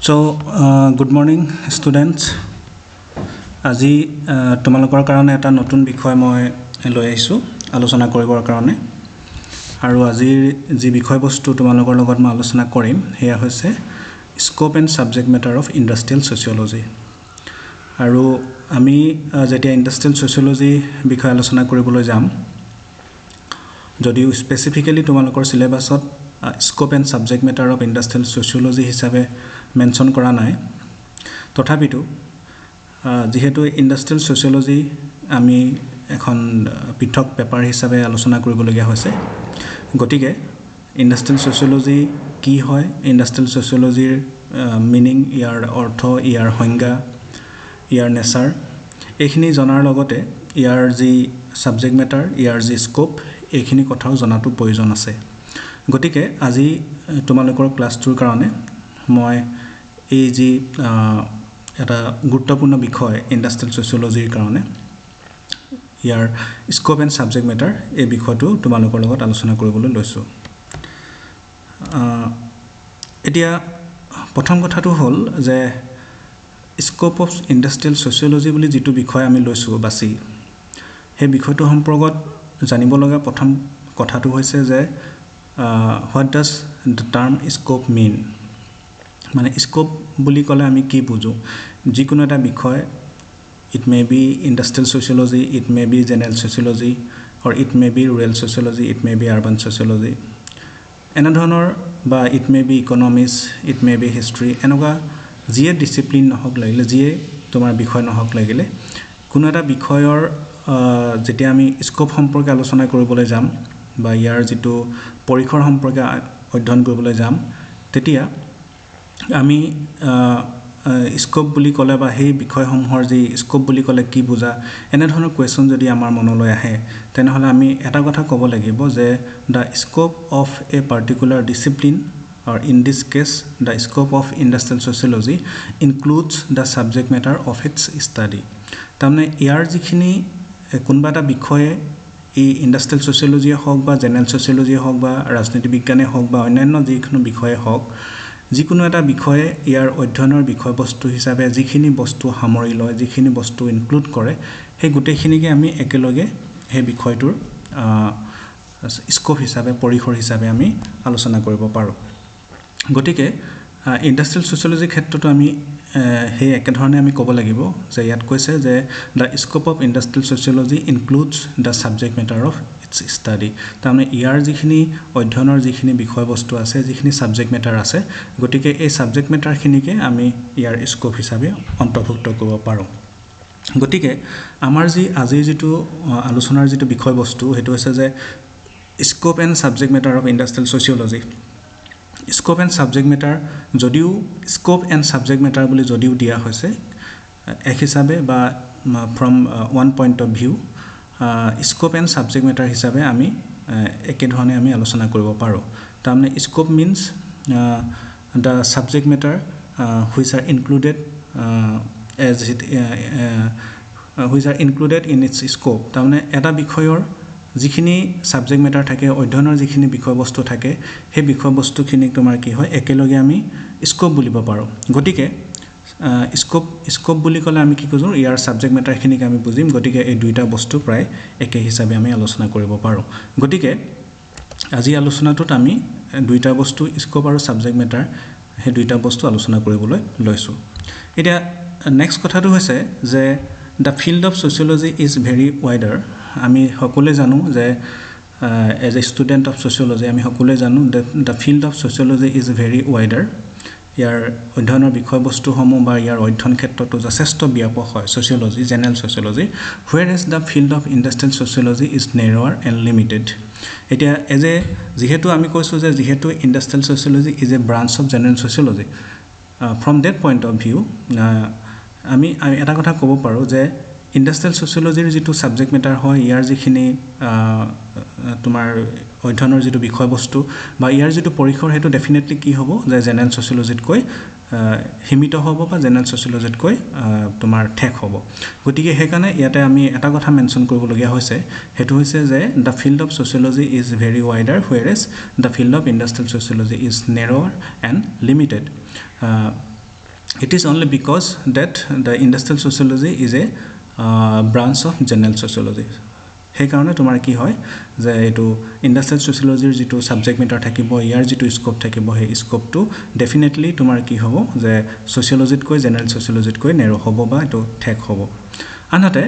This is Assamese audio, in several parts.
So, good morning, students. আজি তোমালোকৰ কাৰণে এটা নতুন বিষয় মই লৈ আহিছো আলোচনা কৰিবৰ কাৰণে আৰু আজিৰ যি বিষয়বস্তু তোমালোকৰ লগত মই আলোচনা কৰিম হেয়া হৈছে scope and subject matter of industrial sociology আৰু আমি যেতিয়া ইন্ডাষ্ট্ৰিয়েল সোশিয়োলজি বিষয় আলোচনা কৰিবলৈ যাম যদিও স্পেসিফিক্যালি তোমালোকৰ সিলেবাসত scope and subject matter of industrial sociology হিচাপে মেনশন কৰা নাই তথাপিতো যেহেতু ইন্ডাষ্ট্ৰিয়েল সোশিয়োলজি আমি এখন পৃথক পেপাৰ হিচাপে আলোচনা কৰিবলগীয়া হৈছে গতিকে ইন্ডাষ্ট্ৰিয়েল সোশিয়োলজি কি হয় ইন্ডাষ্ট্ৰিয়েল সোশিয়োলজিৰ মিনিং ইয়াৰ অৰ্থ ইয়াৰ সংজ্ঞা ইয়াৰ নেচাৰ এইখিনি জনাৰ লগতে ইয়াৰ যি সাবজেক্ট মেটাৰ ইয়াৰ যি স্কোপ এইখিনি কথাও জনাটো প্ৰয়োজন আছে গতিকে আজি তোমালোকৰ ক্লাছটোৰ কাৰণে মই এই যি এটা গুৰুত্বপূৰ্ণ বিষয় ইন্ডাষ্ট্ৰিয়েল সোশিয়োলজিৰ কাৰণে ইয়াৰ স্কোপ এণ্ড সাবজেক্ট মেটাৰ এই বিষয়টো তোমালোকৰ লগত আলোচনা কৰিবলৈ লৈছো এতিয়া প্ৰথম কথাটো হ'ল যে স্কোপ অফ ইন্ডাষ্ট্ৰিয়েল সোশিয়োলজি বুলি যেটো বিষয় আমি লৈছো বাছি সেই বিষয়টো সম্পৰ্কত জানিব লগা প্ৰথম কথাটো হৈছে যে what does the term scope mean মানে স্কোপ বুলি ক'লে আমি কি বুজো যিকোনো এটা বিষয় it may be industrial sociology it may be general sociology or it may be rural sociology it may be urban sociology এনে ধৰণৰ বা it may be economics it may be history এনেকুৱা যিয়ে ডিসিপ্লিন নহক লাগিলে যিয়ে তোমাৰ বিষয় নহক লাগিলে কোনো এটা বিষয়ৰ যেতিয়া আমি স্কোপ সম্পৰ্কে আলোচনা কৰিবলৈ যাম বা ইয়াৰ যেটো পৰীক্ষাৰ সম্পৰ্কে অধ্যয়ন কৰিবলৈ যাম তেতিয়া আমি স্কোপ বুলি ক'লে বা সেই বিষয়সমূহৰ যি স্কোপ বুলি ক'লে কি বুজা এনে ধৰণৰ কোৱেশ্চন যদি আমাৰ মনলৈ আহে তেনেহলে আমি এটা কথা ক'ব লাগিব যে the scope of a particular discipline or in this case the scope of industrial sociology includes the subject matter of its study তাৰমানে ইয়াৰ যিখিনি কোনবা এটা বিষয়ে এই ইন্ডাষ্ট্ৰিয়েল সোশিয়োলজি হওক বা জেনাৰেল সোশিয়োলজি হওক বা ৰাজনীতি বিজ্ঞানে হওক বা অন্যান্য যিকোনো বিষয়ে হওক যিকোনো এটা বিষয়ে ইয়াৰ অধ্যয়নৰ বিষয়বস্তু হিচাপে যিখিনি বস্তু সামৰি লয় যিখিনি বস্তু ইনক্লুড কৰে সেই গোটেইখিনিকে আমি একেলগে সেই বিষয়টোৰ স্কোপ হিচাপে পৰিসৰ হিচাপে আমি আলোচনা কৰিব পাৰো গতিকে ইন্ডাষ্ট্ৰিয়েল সোশিয়োলজি ক্ষেত্ৰটো আমি সেই একে ধৰণে আমি ক'ব লাগিব যে ইয়াত কৈছে যে the scope of industrial sociology includes the subject matter of its study তাৰমানে ইয়াৰ যিখিনি অধ্যয়নৰ যিখিনি বিষয়বস্তু আছে যিখিনি সাবজেক্ট মেটাৰ আছে গতিকে এই সাবজেক্ট মেটাৰখিনিকে আমি ইয়াৰ স্কোপ হিচাপে অন্তৰ্ভুক্ত কৰিব পাৰো গতিকে আমাৰ যি আজি যেটো আলোচনাৰ যেটো বিষয়বস্তু হেতু হৈছে যে scope and subject matter of industrial sociology scope and subject matter যদিও স্কোপ এণ্ড সাবজেক্ট মেটাৰ বুলি যদিও দিয়া হৈছে এক হিচাপে বা from one point of view scope and subject matter হিচাপে আমি একে ধৰণে আমি আলোচনা কৰিব পাৰো তাৰমানে scope means the subject matter which are included as it which are included in its scope তাৰমানে এটা বিষয়ৰ যিখিনি সাবজেক্ট মেটাৰ থাকে অধ্যয়নৰ যিখিনি বিষয়বস্তু থাকে সেই বিষয়বস্তুখিনি তোমাৰ কি হয় একেলগে আমি স্কোপ বুলিব পাৰো গতিকে স্কোপ বুলি ক'লে আমি কি কৰো ইয়াৰ সাবজেক্ট মেটাৰখিনিক আমি বুজিম গতিকে এই দুইটা বস্তু প্ৰায় একে হিচাপে আমি আলোচনা কৰিব পাৰো গতিকে আজি আলোচনাটোত আমি দুইটা বস্তু স্কোপ আৰু সাবজেক্ট মেটাৰ সেই দুইটা বস্তু আলোচনা কৰিবলৈ লৈছো এতিয়া নেক্সট কথাটো হৈছে যে the field of sociology is very wider আমি সকলোৱে জানো যে as a student of sociology আমি সকলোৱে জানো the field of sociology is very wider ইয়াৰ অধ্যয়নৰ বিষয়বস্তুসমূহ বা ইয়াৰ অধ্যয়ন ক্ষেত্ৰটো যথেষ্ট ব্যাপক হয় sociology general sociology whereas the field of industrial sociology is narrower and limited এতিয়া যেহেতু আমি কৈছো যে যেহেতু industrial sociology is a branch of general sociology from that point of view আমি এটা কথা ক'ব পাৰো যে ইন্ডাষ্ট্ৰিয়েল সোশিয়োলজিৰ যেটো সাবজেক্ট মেটাৰ হয় ইয়াৰ যিখিনি তোমাৰ অধ্যয়নৰ যেটো বিষয়বস্তু বা ইয়াৰ যেটো পৰিসৰ হেতু ডেফিনেটলি কি হ'ব যে জেনাৰেল সোশিয়োলজিত কৈ সীমিত হ'ব বা জেনাৰেল সোশিয়োলজিত কৈ তোমাৰ ঠেক হ'ব গতিকে হেকাৰণে ইয়াতে আমি এটা কথা মেনশন কৰিবলগীয়া হৈছে হেতু হৈছে যে the field of sociology is very wider whereas the field of industrial sociology is narrower and limited It is only because that the industrial sociology is a branch of general sociology. সেইকাৰণে তোমাৰ কি হয় যে এইটো ইণ্ডাষ্ট্ৰিয়েল ছ'চিয়লজিৰ যিটো ছাবজেক্ট মেটাৰ থাকিব ইয়াৰ যিটো স্কোপ থাকিব সেই স্কোপটো ডেফিনেটলি তোমাৰ কি হ'ব যে ছ'চিয়লজিতকৈ জেনেৰেল ছ'চিয়লজিতকৈ নেৰো হ'ব বা এইটো ঠেক হ'ব আনহাতে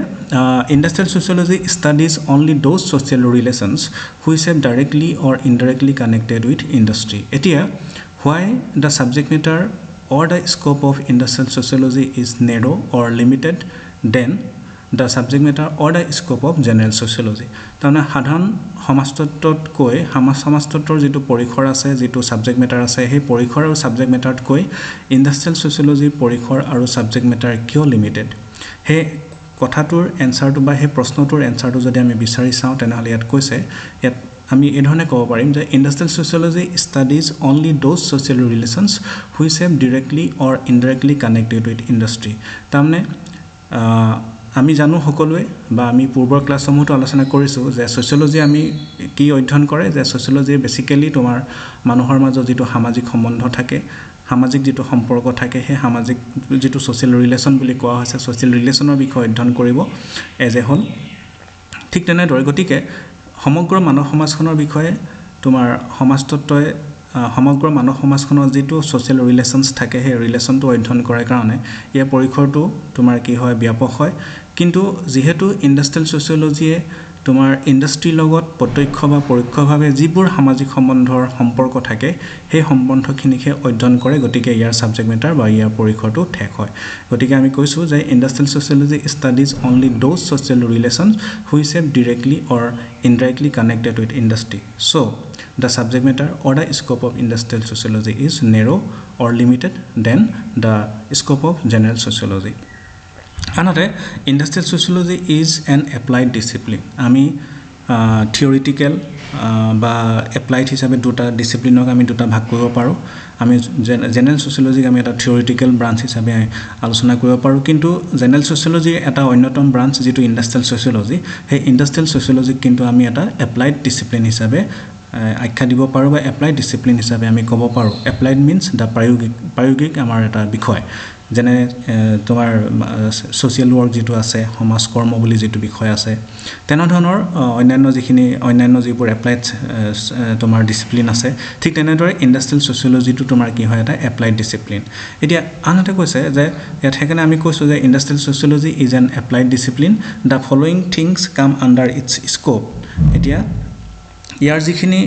industrial sociology studies only those social relations which have directly or indirectly connected with industry এতিয়া why the subject matter or the scope of industrial sociology is narrow or limited than the subject matter or the scope of general sociology তাৰমানে সাধাৰণ সমাজতত্বতকৈ সমাজতত্বৰ যিটো পৰিসৰ আছে যিটো সাবজেক্ট মেটাৰ আছে সেই পৰিসৰ আৰু সাবজেক্ট মেটাৰতকৈ ইণ্ডাষ্ট্ৰিয়েল ছ'চিয়লজিৰ পৰিসৰ আৰু সাবজেক্ট মেটাৰ কিয় লিমিটেড সেই কথাটোৰ এনসাৰটো বা সেই প্ৰশ্নটোৰ এনসাৰটো যদি আমি বিচাৰি চাওঁ তেনেহ'লে ইয়াত কৈছে ইয়াত আমি এই ধৰণে ক'ব পাৰিম যে industrial sociology studies only those social relations which have directly or indirectly connected with industry তাৰমানে আমি জানো সকলোৱে বা আমি পূৰ্বৰ ক্লাছসমূহতো আলোচনা কৰিছোঁ যে ছ'চিয়লজি আমি কি অধ্যয়ন কৰে যে ছ'চিয়লজি বেছিকেলি তোমাৰ মানুহৰ মাজত যিটো সামাজিক সম্বন্ধ থাকে সামাজিক যিটো সম্পৰ্ক থাকে সেই সামাজিক যিটো ছ'চিয়েল ৰিলেশ্যন বুলি কোৱা হৈছে ছ'চিয়েল ৰিলেশ্যনৰ বিষয়ে অধ্যয়ন কৰিব এজ এ হোল ঠিক তেনেদৰে গতিকে সমগ্ৰ মানৱ সমাজখনৰ বিষয়ে তোমাৰ সমাজতত্বই সমগ্ৰ মানৱ সমাজখনৰ যিটো ছ'চিয়েল ৰিলেশ্যনছ থাকে সেই ৰিলেশ্যনটো অধ্যয়ন কৰাৰ কাৰণে ইয়াৰ পৰিসৰটো তোমাৰ কি হয় ব্যাপক হয় কিন্তু যেহেতু ইণ্ডাষ্ট্ৰিয়েল ছ'চিয়লজিয়ে তোমাৰ ইণ্ডাষ্ট্ৰিৰ লগত প্ৰত্যক্ষ বা পৰোক্ষভাৱে যিবোৰ সামাজিক সম্বন্ধৰ সম্পৰ্ক থাকে সেই সম্বন্ধখিনিকে অধ্যয়ন কৰে গতিকে ইয়াৰ ছাবজেক্ট মেটাৰ বা ইয়াৰ পৰিসৰটো ঠেক হয় গতিকে আমি কৈছোঁ যে industrial sociology studies only those social relations which have directly or indirectly connected with industry so' the subject matter or the scope of industrial sociology is narrow or limited than the scope of general sociology. Another, industrial sociology is an applied discipline. আমি theoretical বা applied হিচাপে দুটা ডিসিপ্লিনক আমি দুটা ভাগ কৰিব পাৰোঁ আমি জেনাৰেল ছ'চিয়লজিক আমি এটা থিওৰিটিকেল ব্ৰাঞ্চ হিচাপে আলোচনা কৰিব পাৰোঁ কিন্তু জেনাৰেল ছ'চিয়লজিৰ এটা অন্যতম ব্ৰাঞ্চ যিটো ইণ্ডাষ্ট্ৰিয়েল ছ'চিয়লজি সেই ইণ্ডাষ্ট্ৰিয়েল ছ'চিয়লজিক কিন্তু আমি এটা এপ্লাইড ডিসিপ্লিন হিচাপে আখ্যা দিব পাৰোঁ বা এপ্লাইড ডিসিপ্লিন হিচাপে আমি ক'ব পাৰোঁ এপ্লাইড মিন্স দ্য প্ৰায়োগিক আমাৰ এটা বিষয় যেনে তোমাৰ ছ'চিয়েল ৱৰ্ক যিটো আছে সমাজ কৰ্ম বুলি যিটো বিষয় আছে তেনেধৰণৰ অন্যান্য যিবোৰ এপ্লাইড তোমাৰ ডিসিপ্লিন আছে ঠিক তেনেদৰে ইণ্ডাষ্ট্ৰিয়েল ছ'চিয়লজিটো তোমাৰ কি হয় এটা এপ্লাইড ডিসিপ্লিন এতিয়া আনহাতে কৈছে যে ইয়াত সেইকাৰণে আমি কৈছোঁ যে industrial sociology is an applied discipline the following things কাম আণ্ডাৰ ইটছ স্কোপ এতিয়া ইয়াৰ যিখিনি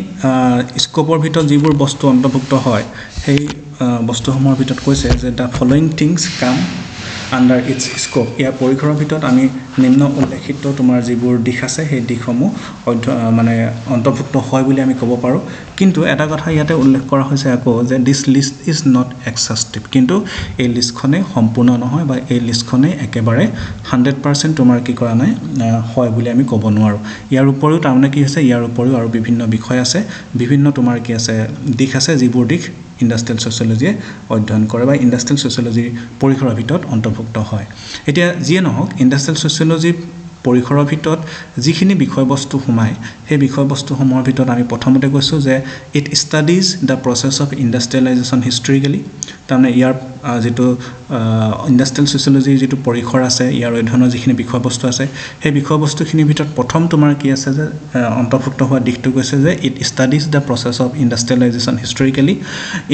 স্কোপৰ ভিতৰত যিবোৰ বস্তু অন্তৰ্ভুক্ত হয় সেই বস্তুসমূহৰ ভিতৰত কৈছে যে দ্য ফলোয়িং থিংছ কাম আণ্ডাৰ ইটছ স্কোপ ইয়াৰ পৰিসৰৰ ভিতৰত আমি নিম্ন উল্লেখিত তোমাৰ যিবোৰ দিশ আছে সেই দিশসমূহ মানে অন্তৰ্ভুক্ত হয় বুলি আমি ক'ব পাৰোঁ কিন্তু এটা কথা ইয়াতে উল্লেখ কৰা হৈছে আকৌ যে দিছ লিষ্ট ইজ নট এক্সহাউষ্টিভ কিন্তু এই লিষ্টখনে সম্পূৰ্ণ নহয় বা এই লিষ্টখনে একেবাৰে 100% তোমাৰ কি কৰা নাই হয় বুলি আমি ক'ব নোৱাৰোঁ ইয়াৰ উপৰিও তাৰমানে কি হৈছে ইয়াৰ উপৰিও আৰু বিভিন্ন বিষয় আছে বিভিন্ন তোমাৰ কি আছে দিশ আছে যিবোৰ দিশ ইণ্ডাষ্ট্ৰিয়েল ছ'চিয়লজিয়ে অধ্যয়ন কৰে বা ইণ্ডাষ্ট্ৰিয়েল ছ'চিয়লজিৰ পৰিসৰৰ ভিতৰত অন্তৰ্ভুক্ত হয় এতিয়া যিয়ে নহওক ইণ্ডাষ্ট্ৰিয়েল ছ'চিয়লজিৰ পৰিসৰৰ ভিতৰত যিখিনি বিষয়বস্তু সোমায় সেই বিষয়বস্তুসমূহৰ ভিতৰত আমি প্ৰথমতে কৈছোঁ যে it studies the process of industrialization historically তাৰমানে ইয়াৰ যিটো ইণ্ডাষ্ট্ৰিয়েল ছ'চিয়লজিৰ যিটো পৰিসৰ আছে ইয়াৰ অধ্যয়নৰ যিখিনি বিষয়বস্তু আছে সেই বিষয়বস্তুখিনিৰ ভিতৰত প্ৰথম তোমাৰ কি আছে যে অন্তৰ্ভুক্ত হোৱা দিশটো কৈছে যে it studies the process of industrialization historically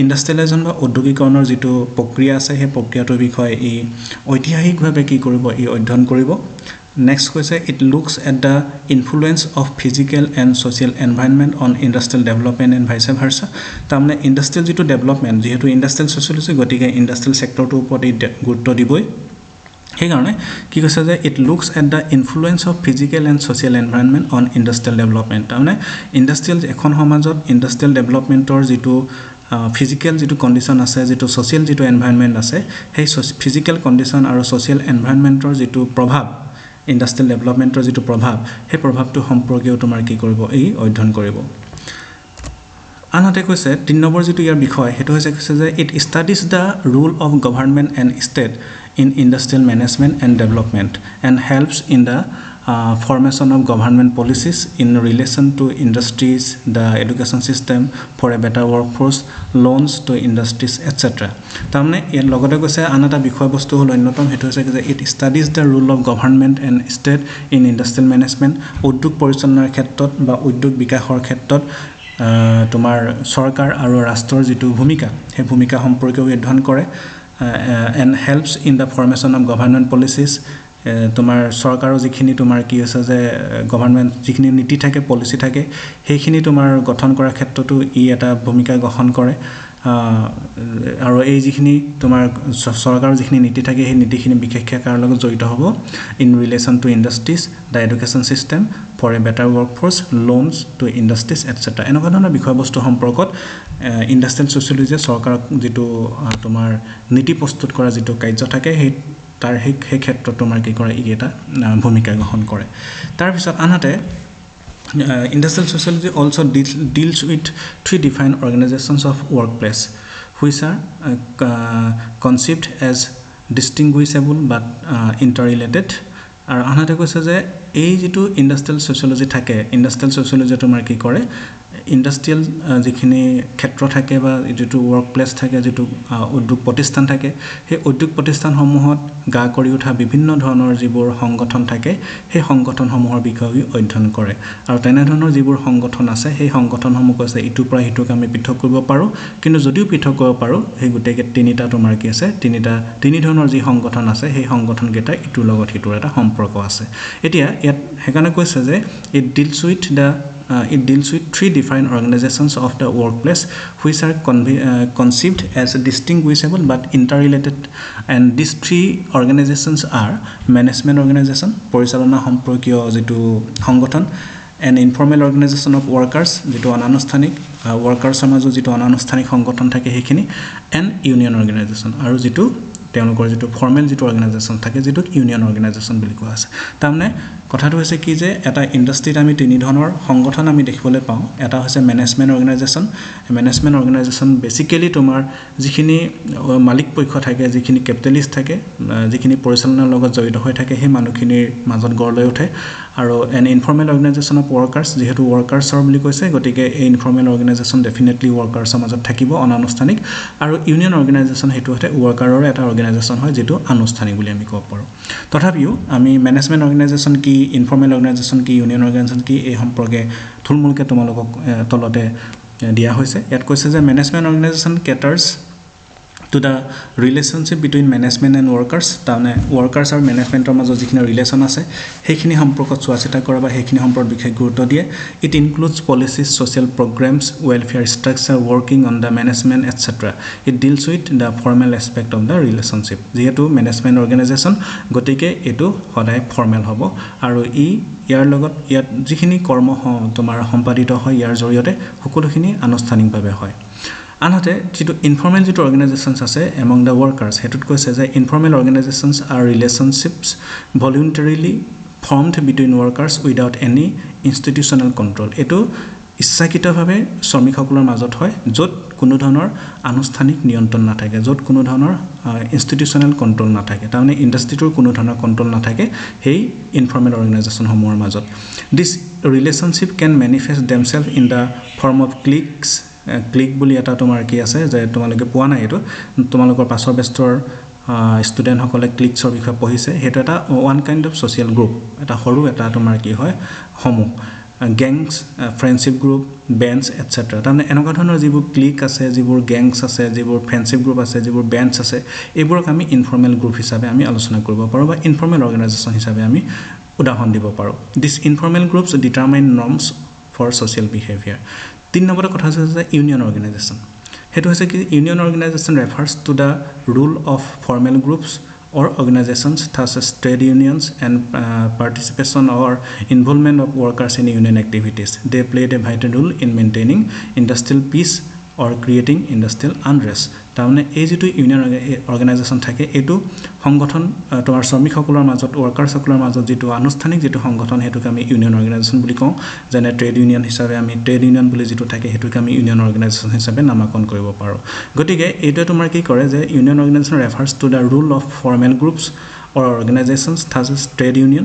industrialization বা ঔদ্যোগিকৰণৰ যিটো প্ৰক্ৰিয়া আছে সেই প্ৰক্ৰিয়াটোৰ বিষয়ে ই ঐতিহাসিকভাৱে কি কৰিব ই অধ্যয়ন কৰিব Next question, it looks at the influence of physical and social environment on industrial development and vice versa. তাৰমানে ইণ্ডাষ্ট্ৰিয়েল যিটো ডেভেলপমেণ্ট যিহেতু ইণ্ডাষ্ট্ৰিয়েল ছ'চিয়লজি গতিকে ইণ্ডাষ্ট্ৰিয়েল ছেক্টৰটোৰ ওপৰত গুৰুত্ব দিবই সেইকাৰণে কি কৈছে যে it looks at the influence of physical and social environment on industrial development তাৰমানে ইণ্ডাষ্ট্ৰিয়েল এখন সমাজত ইণ্ডাষ্ট্ৰিয়েল ডেভেলপমেণ্টৰ যিটো ফিজিকেল যিটো কণ্ডিশ্যন আছে যিটো ছ'চিয়েল যিটো এনভাইৰনমেণ্ট আছে সেই ফিজিকেল কণ্ডিশ্যন আৰু ছ'চিয়েল এনভাইৰনমেণ্টৰ যিটো প্ৰভাৱ ইণ্ডাষ্ট্ৰিয়েল ডেভেলপমেণ্টৰ যিটো প্ৰভাৱ সেই প্ৰভাৱটো সম্পৰ্কীয় তোমাৰ কি কৰিব এই অধ্যয়ন কৰিব আনহাতে কৈছে 3 নম্বৰ যিটো ইয়াৰ বিষয় সেইটো হৈছে কৈছে যে it studies the roll of government and state in industrial management and development and helps in the formation of government policies in relation to industries, the education system for a better workforce, loans to industries, etc. তাৰমানে ইয়াৰ লগতে কৈছে আন এটা বিষয়বস্তু হ'ল অন্যতম হেতু হৈছে যে it studies the roll of government and state in industrial management উদ্যোগ পৰিচালনাৰ ক্ষেত্ৰত বা উদ্যোগ বিকাশৰ ক্ষেত্ৰত তোমাৰ চৰকাৰ আৰু ৰাষ্ট্ৰৰ যিটো ভূমিকা সেই ভূমিকা সম্পৰ্কেও অধ্যয়ন কৰে and helps in the formation of government policies তোমাৰ চৰকাৰৰ যিখিনি তোমাৰ কি আছে যে গভৰ্ণমেণ্ট যিখিনি নীতি থাকে পলিচি থাকে সেইখিনি তোমাৰ গঠন কৰাৰ ক্ষেত্ৰতো ই এটা ভূমিকা গ্ৰহণ কৰে আৰু এই যিখিনি তোমাৰ চৰকাৰৰ যিখিনি নীতি থাকে সেই নীতিখিনি বিশেষকৈ কাৰ লগত জড়িত হ'ব in relation to industries the education system for a better workforce loans to industries etcetera এনেকুৱা ধৰণৰ বিষয়বস্তু সম্পৰ্কত ইণ্ডাষ্ট্ৰিয়েল ছ'চিয়লজিয়ে চৰকাৰক যিটো তোমাৰ নীতি প্ৰস্তুত কৰা যিটো কাৰ্য থাকে সেই তাৰ সেই ক্ষেত্ৰত তোমাৰ কি কৰে ই এটা ভূমিকা গ্ৰহণ কৰে তাৰপিছত আনহাতে Industrial sociology also deals with three defined organizations of workplace which are conceived as distinguishable but interrelated আৰু আনহাতে কৈছে যে এই যেটো ইন্ডাষ্ট্ৰিয়েল সোশিয়োলজি থাকে ইন্ডাষ্ট্ৰিয়েল সোশিয়োলজি তোমাৰ কি কৰে ইন্ডাষ্ট্ৰিয়েল যিখিনি ক্ষেত্ৰ থাকে বা যেটো ওয়াৰ্ক প্লেস থাকে যেটো উদ্যোগ প্ৰতিষ্ঠান থাকে সেই উদ্যোগ প্ৰতিষ্ঠানসমূহত গা কৰি উঠা বিভিন্ন ধৰণৰ যিবোৰ সংগঠন থাকে সেই সংগঠনসমূহৰ বিষয়ে অধ্যয়ন কৰে আৰু তেনে ধৰণৰ যিবোৰ সংগঠন আছে সেই সংগঠনসমূহ কৈছে ইটো পৰা হিটোক আমি পৃথক কৰিব পাৰো কিন্তু যদিও পৃথক কৰিব পাৰো সেই গুটেকে তিনিটা তোমাৰ কি আছে তিনি ধৰণৰ যি সংগঠন আছে সেই সংগঠন কেইটা ইটোৰ লগত হিটোৰ এটা সম্পৰ্ক আছে এতিয়া ইয়াত হেকানে কৈছে যে it deals with three defined organizations of the workplace which are conceived as distinguishable but interrelated and these three organizations are management organization পৰিচালনা সম্পৰ্কীয় যেটো সংগঠন an informal organization of workers যেটো অনানুষ্ঠানিক workers সমাজৰ যেটো অনানুষ্ঠানিক সংগঠন থাকে সেইখিনি and union organization আৰু যেটো তেওঁলোকৰ যেটো ফৰ্মেল যেটো অৰ্গানাইজেচন থাকে যেটো ইউনিয়ন অৰ্গানাইজেচন বুলি কোৱা আছে তাৰমানে কথাটো হৈছে কি যে এটা ইন্ডাষ্ট্ৰিত আমি তিনি ধৰণৰ সংগঠন আমি দেখিবলৈ পাওঁ এটা হৈছে ম্যানেজমেন্ট অৰ্গানাইজেচন বেসিক্যালি তোমাৰ যিখিনি মালিক পক্ষ থাকে যিখিনি ক্যাপিটালিষ্ট থাকে যিখিনি পৰিচালনাৰ লগত জড়িত হৈ থাকে সেই মানুহখিনিৰ মাজত গঢ় লৈ উঠে আৰু এন ইনফৰ্মেল অৰ্গানাইজেচন অফ ওয়াৰ্কাৰ্স যেহেতু ওয়াৰ্কাৰ্সৰ বুলি কৈছে গতিকে এই ইনফৰ্মেল অৰ্গানাইজেচন ডেফিনেটলি ওয়াৰ্কাৰ্সৰ মাজত থাকিব অনানুষ্ঠানিক আৰু ইউনিয়ন অৰ্গানাইজেচন হেতু হতে ওয়াৰ্কাৰৰ এটা অৰ্গানাইজেচন হয় যেটো আনুষ্ঠানিক বুলি আমি ক'ব পাৰো তথাপিও আমি ম্যানেজমেন্ট অৰ্গানাইজেচন কি ইনফৰ্মেল অৰ্গানাইজেচন কি ইউনিয়ন অৰ্গানাইজেচন কি এই সম্পৰ্কে থুলমূলকে তোমালোকক তলতে দিয়া হৈছে ইয়াত কৈছে যে management organisation caters to the relationship between management and workers তাৰমানে workers আৰু managementor মাজত যিখিনি ৰিলেচন আছে সেইখিনি সম্পৰ্ক চোৱাচিতা কৰা বা সেইখিনি সম্পৰ্ক বিশেষ গুৰুত্ব দিয়ে it includes policies social programs welfare structure working on the management etc it deals with the formal aspect of the relationship যেহেতু management organization গতিকে এটো সদায় ফৰ্মেল হ'ব আৰু ইয়াৰ লগত ইয়াত যিখিনি কৰ্ম তোমাৰ সম্পাদিত হয় ইয়াৰ জৰিয়তে সকলোখিনি আনুষ্ঠানিকভাৱে হয় আনহাতে যেটো ইনফৰ্মেল যেটো অৰ্গানাইজেচনছ আছে among the workers হেতুত কৈছে যে informal organizations are relationships voluntarily formed between workers without any institutional control এটো ইচ্ছাকৃতভাৱে শ্ৰমিকসকলৰ মাজত হয় য'ত কোনো ধৰণৰ আনুষ্ঠানিক নিয়ন্ত্ৰণ নাথাকে য'ত কোনো ধৰণৰ ইনষ্টিটিউচনেল কন্ট্ৰোল নাথাকে তাৰমানে ইন্ডাষ্ট্ৰিটোৰ কোনো ধৰণৰ কন্ট্ৰোল নাথাকে সেই ইনফৰ্মেল অৰ্গানাইজেচন সমূহৰ মাজত this relationship can manifest themselves in the form of click বুলি এটা তোমাৰ কি আছে যে তোমালোকে পোৱা নাই এটো তোমালোকৰ পাছৰ বেষ্টৰ ষ্টুডেন্ট সকলে ক্লিকছৰ বিষয়ে পঢ়িছে হেতু এটা one kind of social group এটা সৰু এটা তোমাৰ কি হয় সমূহ গ্যাংস ফ্ৰেণ্ডশিপ গ্ৰুপ বেঞ্চ এটসেট্ৰা তাৰমানে এনেকুৱা ধৰণৰ যিবোৰ ক্লিক আছে যিবোৰ গ্যাংস আছে যিবোৰ ফ্ৰেণ্ডশিপ গ্ৰুপ আছে যিবোৰ বেঞ্চ আছে এইবোৰক আমি ইনফৰ্মেল গ্ৰুপ হিচাপে আমি আলোচনা কৰিব পাৰো বা ইনফৰ্মেল অৰ্গানাইজেচন হিচাপে আমি উদাহৰণ দিব পাৰো this informal groups determine norms for social behaviour 3 number কথা আছে যে ইউনিয়ন অৰ্গানাইজেচন হেতু হৈছে কি union organization refers to the rule of formal groups or organizations such as trade unions and participation or involvement of workers in union activities they played a vital role in maintaining industrial peace or creating industrial unrest তাৰমানে এই যেটো ইউনিয়ন অৰ্গানাইজেচন থাকে এটো সংগঠন তোমাৰ শ্ৰমিকসকলৰ মাজত ওয়াৰ্কাৰসকলৰ মাজত যেটো আনুষ্ঠানিক যেটো সংগঠন হেতুক আমি ইউনিয়ন অৰ্গানাইজেচন বুলি কওঁ যেনে ট্ৰেড ইউনিয়ন হিচাপে আমি ট্ৰেড ইউনিয়ন বুলি যেটো থাকে হেতুক আমি ইউনিয়ন অৰ্গানাইজেচন হিচাপে নামকৰণ কৰিব পাৰো গতিকে এইটো তোমাৰ কি কৰে যে union organization refers to the rule of formal groups or organizations such as trade union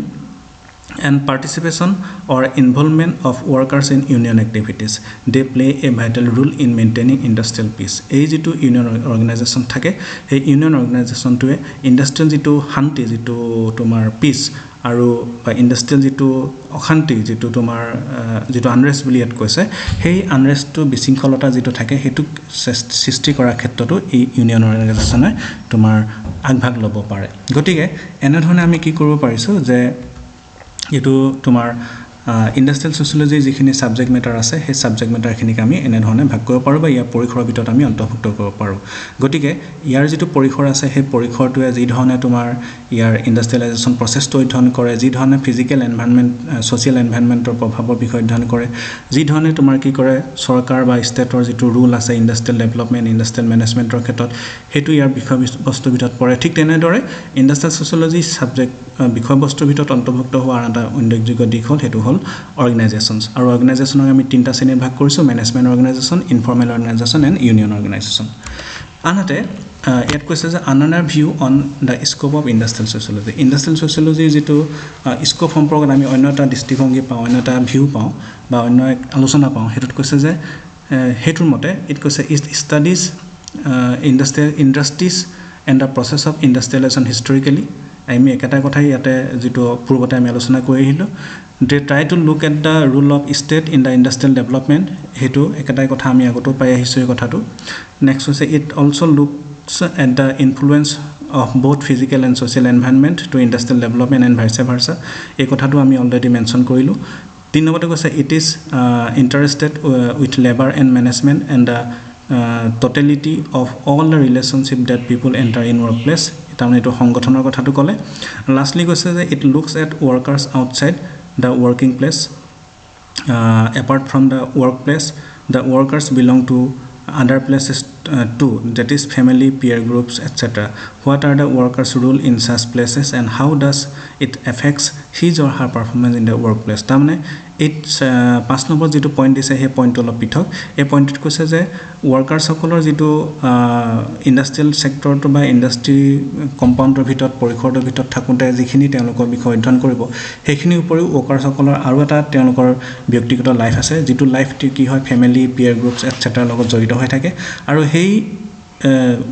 and participation or involvement of workers in union activities. They play a vital role in maintaining industrial peace. এই যেটো ইউনিয়ন অর্গানাইজেশন থাকে এই ইউনিয়ন অৰ্গানাইজেশনটোৱে ইন্ডাষ্ট্ৰিয়েল যেটো শান্তি যেটো তোমাৰ পিচ আৰু ইন্ডাষ্ট্ৰিয়েল যেটো অশান্তি যেটো তোমাৰ যেটো আনৰেষ্ট বুলি ইয়াত কৈছে সেই আনৰেষ্টটো বিশৃংখলতা যেটো থাকে হেতু সৃষ্টি কৰাৰ ক্ষেত্ৰতো এই ইউনিয়ন অৰ্গানাইজেশনে তোমাৰ আগভাগ ল'ব পাৰে গতিকে এনে ধৰণে আমি কি কৰিব পাৰিছো যে এটো তোমাৰ ইন্ডাষ্ট্ৰিয়েল সোশিয়োলজি যিখিনি সাবজেক্ট মেটাৰ আছে সেই সাবজেক্ট মেটাৰখিনিক আমি এনে ধৰণে ভাগ কৰিব পাৰো বা ইয়াৰ পৰিসৰৰ ভিতৰত আমি অন্তৰ্ভুক্ত কৰিব পাৰো গতিকে ইয়াৰ যেটো পৰিসৰ আছে সেই পৰিসৰটোৱে যি ধৰণে তোমাৰ ইয়াৰ ইন্ডাষ্ট্ৰিয়েলাইজেশ্যন প্ৰচেছটো অধ্যয়ন কৰে যি ধৰণে ফিজিক্যাল এনভায়ৰনমেন্ট সোশ্যাল এনভায়ৰনমেন্টৰ প্ৰভাৱৰ বিষয়ে অধ্যয়ন কৰে যি ধৰণে তোমাৰ কি কৰে চৰকাৰ বা ষ্টেটৰ যেটো ৰুল আছে ইন্ডাষ্ট্ৰিয়েল ডেভেলপমেন্ট ইন্ডাষ্ট্ৰিয়েল ম্যানেজমেন্টৰ ক্ষেত্ৰত হেতু ইয়াৰ বিষয়বস্তুৰ ভিতৰত পৰে ঠিক তেনেদৰে ইন্ডাষ্ট্ৰিয়েল সোশিয়োলজি সাবজেক্ট বিষয়বস্তুৰ ভিতৰত অন্তৰ্ভুক্ত হোৱা এটা উল্লেখযোগ্য দিশ হ'ল হেতু হ'ল organizations আৰু organizationক আমি তিনটা শ্ৰেণীত ভাগ কৰিছো management organization informal organization and union organization আনহাতে ইয়াত কৈছে যে আনানাৰ view on the scope of industrial sociology industrial sociology যেটো স্কোপ সম্পৰ্কত আমি অন্য এটা দৃষ্টিভংগী পাওঁ অন্য এটা ভিউ পাওঁ বা অন্য এক আলোচনা পাওঁ হেতুত কৈছে যে হেতুৰ মতে ইট কৈছে it studies industrial industries and the process of industrialization historically আমি একেটা কথাই ইয়াতে যেটো পূৰ্বতে আমি আলোচনা কৰি আহিলো they try to look at the role of state in the industrial development hetu ekatai kotha ami agoto pai ahisu ei kotha tu next was it also looks at the influence of both physical and social environment to industrial development and vice versa ei kotha tu ami already mention korilu tin number koise it is interested with labor and management and the totality of all the relationship that people enter in workplace tamne to সংগঠনৰ কথাটো কলে lastly koise যে it looks at workers outside the working place apart from the workplace the workers belong to other places too that is family peer groups etc what are the workers role in such places and how does it affects his or her performance in the workplace tamne it's পাঁচ নম্বৰ যেটো পইণ্ট দিছে সেই পইণ্টটো অলপ পৃথক এই পইণ্টত কৈছে যে ওয়াৰ্কাৰ্ছ সকলৰ যেটো ইন্ডাষ্ট্ৰিয়েল সেক্টৰটো বা ইন্ডাষ্ট্ৰি কম্পাউণ্ডৰ ভিতৰত পৰিসৰৰ ভিতৰত থাকুতে যিখিনি তেওঁলোকৰ বিষয় অধ্যয়ন কৰিব সেইখিনি উপৰিও ওয়াৰ্কাৰ্ছ সকলৰ আৰু এটা তেওঁলোকৰ ব্যক্তিগত লাইফ আছে যেটো লাইফ কি হয় ফ্যামিলি পিয়াৰ গ্ৰুপছ এটসেট্ৰা লগত জড়িত হৈ থাকে আৰু সেই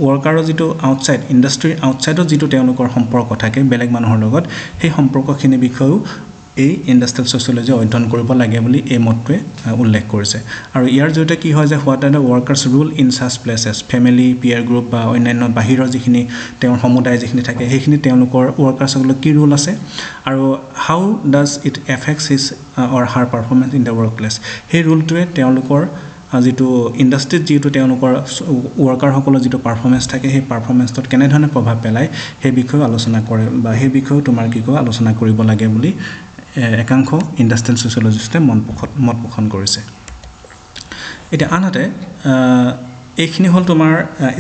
ওয়াৰ্কাৰৰ যেটো আউটসাইড ইন্ডাষ্ট্ৰি আউটসাইডত যেটো তেওঁলোকৰ সম্পৰ্ক থাকে বেলেগ মানুহৰ লগত সেই সম্পৰ্কখিনি বিষয়ও এই ইন্ডাষ্ট্ৰিয়েল সোশিয়োলজি অধ্যয়ন কৰিব লাগে বুলি এই মতটোৱে উল্লেখ কৰিছে আৰু ইয়াৰ জৰিয়তে কি হয় যে what are the workers rule in such places family Pyar group বা অন্যান্য বাহিৰৰ যিখিনি তেওঁৰ সমুদায় যিখিনি থাকে সেইখিনি তেওঁলোকৰ ওয়াৰ্কাৰ্ছসকলৰ কি ৰুল আছে আৰু how does it effects his or her performance in the workplace সেই ৰুলটোৱে তেওঁলোকৰ যেটো ইন্ডাষ্ট্ৰিত যেটো তেওঁলোকৰ ওয়াৰ্কাৰ সকলৰ যেটো পাৰফৰ্মেন্স থাকে সেই পাৰফৰ্মেন্সত কেনে ধৰণে প্ৰভাৱ পেলায় সেই বিষয়ে আলোচনা কৰে বা সেই বিষয়ে তোমাৰ কি কয় আলোচনা কৰিব লাগে বুলি একাংশ ইন্ডাষ্ট্ৰিয়েল সোশিয়োলজিষ্টে মত পোষণ কৰিছে এটা আনহাতে এইখিনি হল তোমাৰ